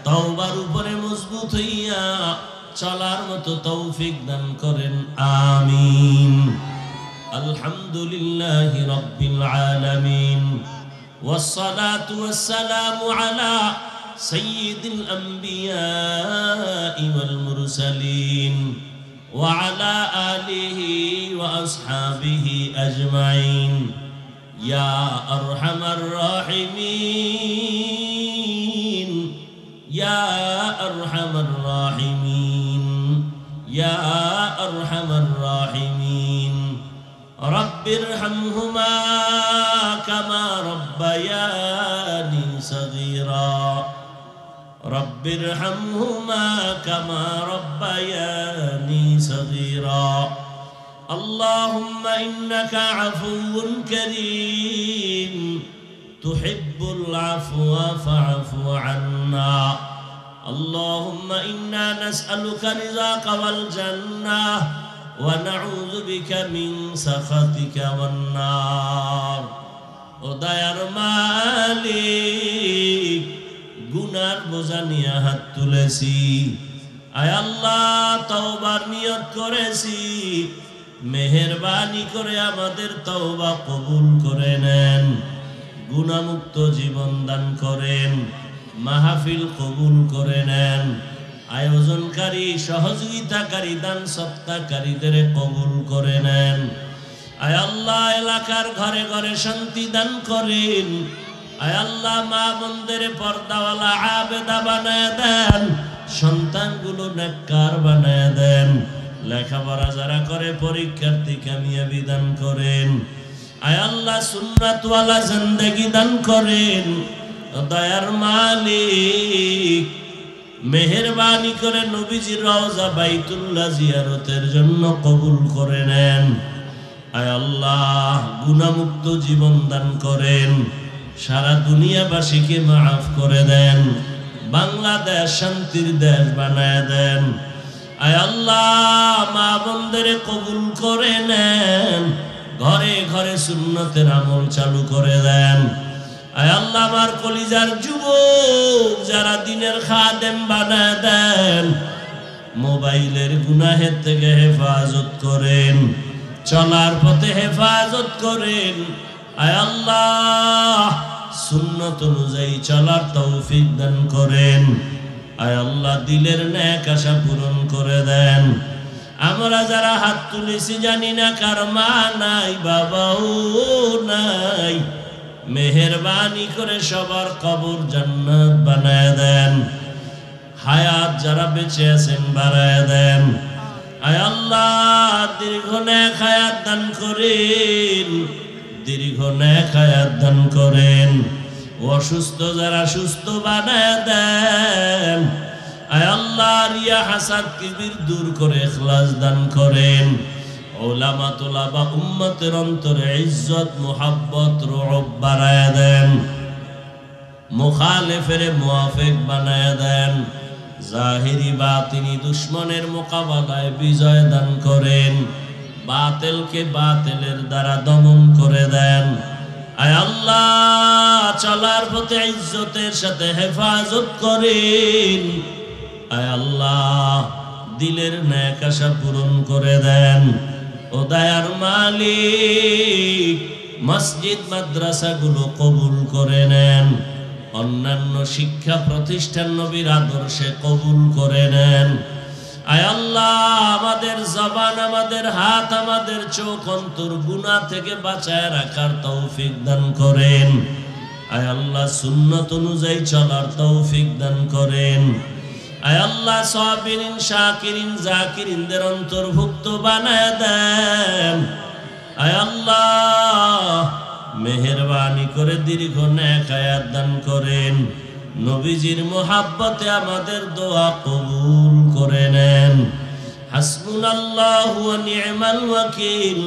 তওবার উপরে মজবুত হইয়া চলার মতো তৌফিক দান করেন, আমিন। আলহামদুলিল্লাহি রাব্বিল আলামিন, ওয়াসসালাতু ওয়াসসালামু আলা সাইয়্যিদিল আমবিয়াই ওয়াল মুরসালিন ওয়া আলা আলিহি ওয়া আসহাবিহি আজমাইন। ইয়া আরহামার রাহিমিন, ইয়া আরহামার রাহিমিন, ইয়া আরহামার রাহিমিন। রব্বিরহামহুমা কামা রব্বায়ানি সগীরা, রব্বিরহামহুমা কামা রব্বায়ানি সগীরা। اللهم إنك عفو كريم تحب العفو فاعف عنا. اللهم إنا نسألك رضاك والجنة ونعوذ بك من سخطك والنار. ও দয়ার মালিক, গুনার বোঝা নিয়ে হাত তুলেছি, আয় আল্লাহ তওবার নিয়ত করেছি, মেহেরবানি করে আমাদের তওবা কবুল করে নেন, গুনাহমুক্ত জীবন দান করেন, মাহফিল কবুল করে নেন, আয়োজনকারী সহযোগিতাকারী দান সত্তাকারীদের কবুল করে নেন। আয় আল্লাহ এলাকার ঘরে ঘরে শান্তি দান করেন। আয় আল্লাহ মা বোনদের পর্দাওয়ালা আবেদা বানায় দেন, সন্তানগুলো নেককার বানায় দেন, লেখাপড়া যারা করে পরীক্ষার্থী কামিয়াবি দান করেন। আয় আল্লাহ সুন্নাতওয়ালা জিন্দেগি দান করেন। দয়ার মালিক, মেহেরবানি করে নবীজির রওজা বাইতুল্লাহ জিয়ারতের জন্য কবুল করে নেন। আয় আল্লাহ গুনাহমুক্ত জীবন দান করেন, সারা দুনিয়াবাসীকে মাফ করে দেন, বাংলাদেশ শান্তির দেশ বানায় দেন। আয় আল্লাহ মা বোনদের কবুল করে নেন, ঘরে ঘরে সুন্নতের আমল চালু করে দেন। আয় আল্লাহ আমার কলিজার যুবক যারা দিনের খাদেম বানায় দেন, মোবাইলের গুনাহের থেকে হেফাজত করেন, চলার পথে হেফাজত করেন। আয় আল্লাহ সুন্নত অনুযায়ী চলার তৌফিক দান করেন। আয় আল্লাহ দিলের নেক আশা পূরণ করে দেন। আমরা যারা হাত তুলেছি জানি না কার মা নাই, বাবাও নাই, মেহেরবানি করে সবার কবর জান্নাত বানায় দেন। হায়াত যারা বেঁচে আছেন বাড়ায় দেন। আয় আল্লাহ দীর্ঘ নেক হায়াত দান করেন, দীর্ঘ নেক হায়াত দান করেন। অসুস্থ যারা সুস্থ বানায় দেন। আয় আল্লাহ রিয়া হাসাদ কিবির দূর করে ইখলাস দান করেন। উলামা তুলাবা উম্মতের অন্তরে ইজ্জত মুহাব্বত রুউব বাড়ায় দেন। মুখালিফের মুওয়াফিক বানায় দেন। জাহিরি বাতিনি দুশ্মনের মোকাবেলায় বিজয় দান করেন। বাতিলকে বাতিলের দ্বারা দমন করে দেন। আয় আল্লাহ চলার পথে ইজ্জতের সাথে হেফাজত করেন। আয় আল্লাহ দিলের নেক আশা পূরণ করে দেন। ও দয়ার মালিক মসজিদ মাদ্রাসাগুলো কবুল করে নেন। অন্যান্য শিক্ষা প্রতিষ্ঠান নবীর আদর্শে কবুল করে নেন। আয় আল্লাহ আমাদের জবান, আমাদের হাত, আমাদের চোখ, অন্তর গুনাহ থেকে বাঁচায় রাখার তৌফিক দান করেন। আয় আল্লাহ সুন্নত অনুযায়ী চলার তৌফিক দান করেন। আয় আল্লাহ সাবিরিন শাকিরিন জাকিরিনদের অন্তর্ভুক্ত বানায় দেন। আয় আল্লাহ মেহেরবানি করে দীর্ঘ নেক হায়াত দান করেন। নবীজির মোহাব্বতে আমাদের দোয়া কবুল করে নেন। হাসবুনাল্লাহু ওয়া নি'মাল ওয়াকিল।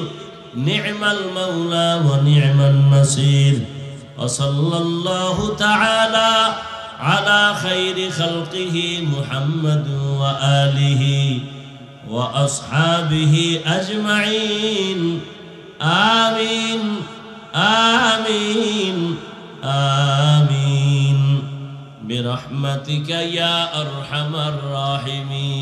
নি'মাল মাওলা ওয়া নি'মান নাসির। ওয়া সাল্লাল্লাহু তাআলা আলা খাইরি খালকিহি মুহাম্মাদ ওয়া আলিহি ওয়া আসহাবিহি আজমাইন। আমিন আমিন আমিন বিরহমাতিকা ইয়া আরহামার রাহিমিন।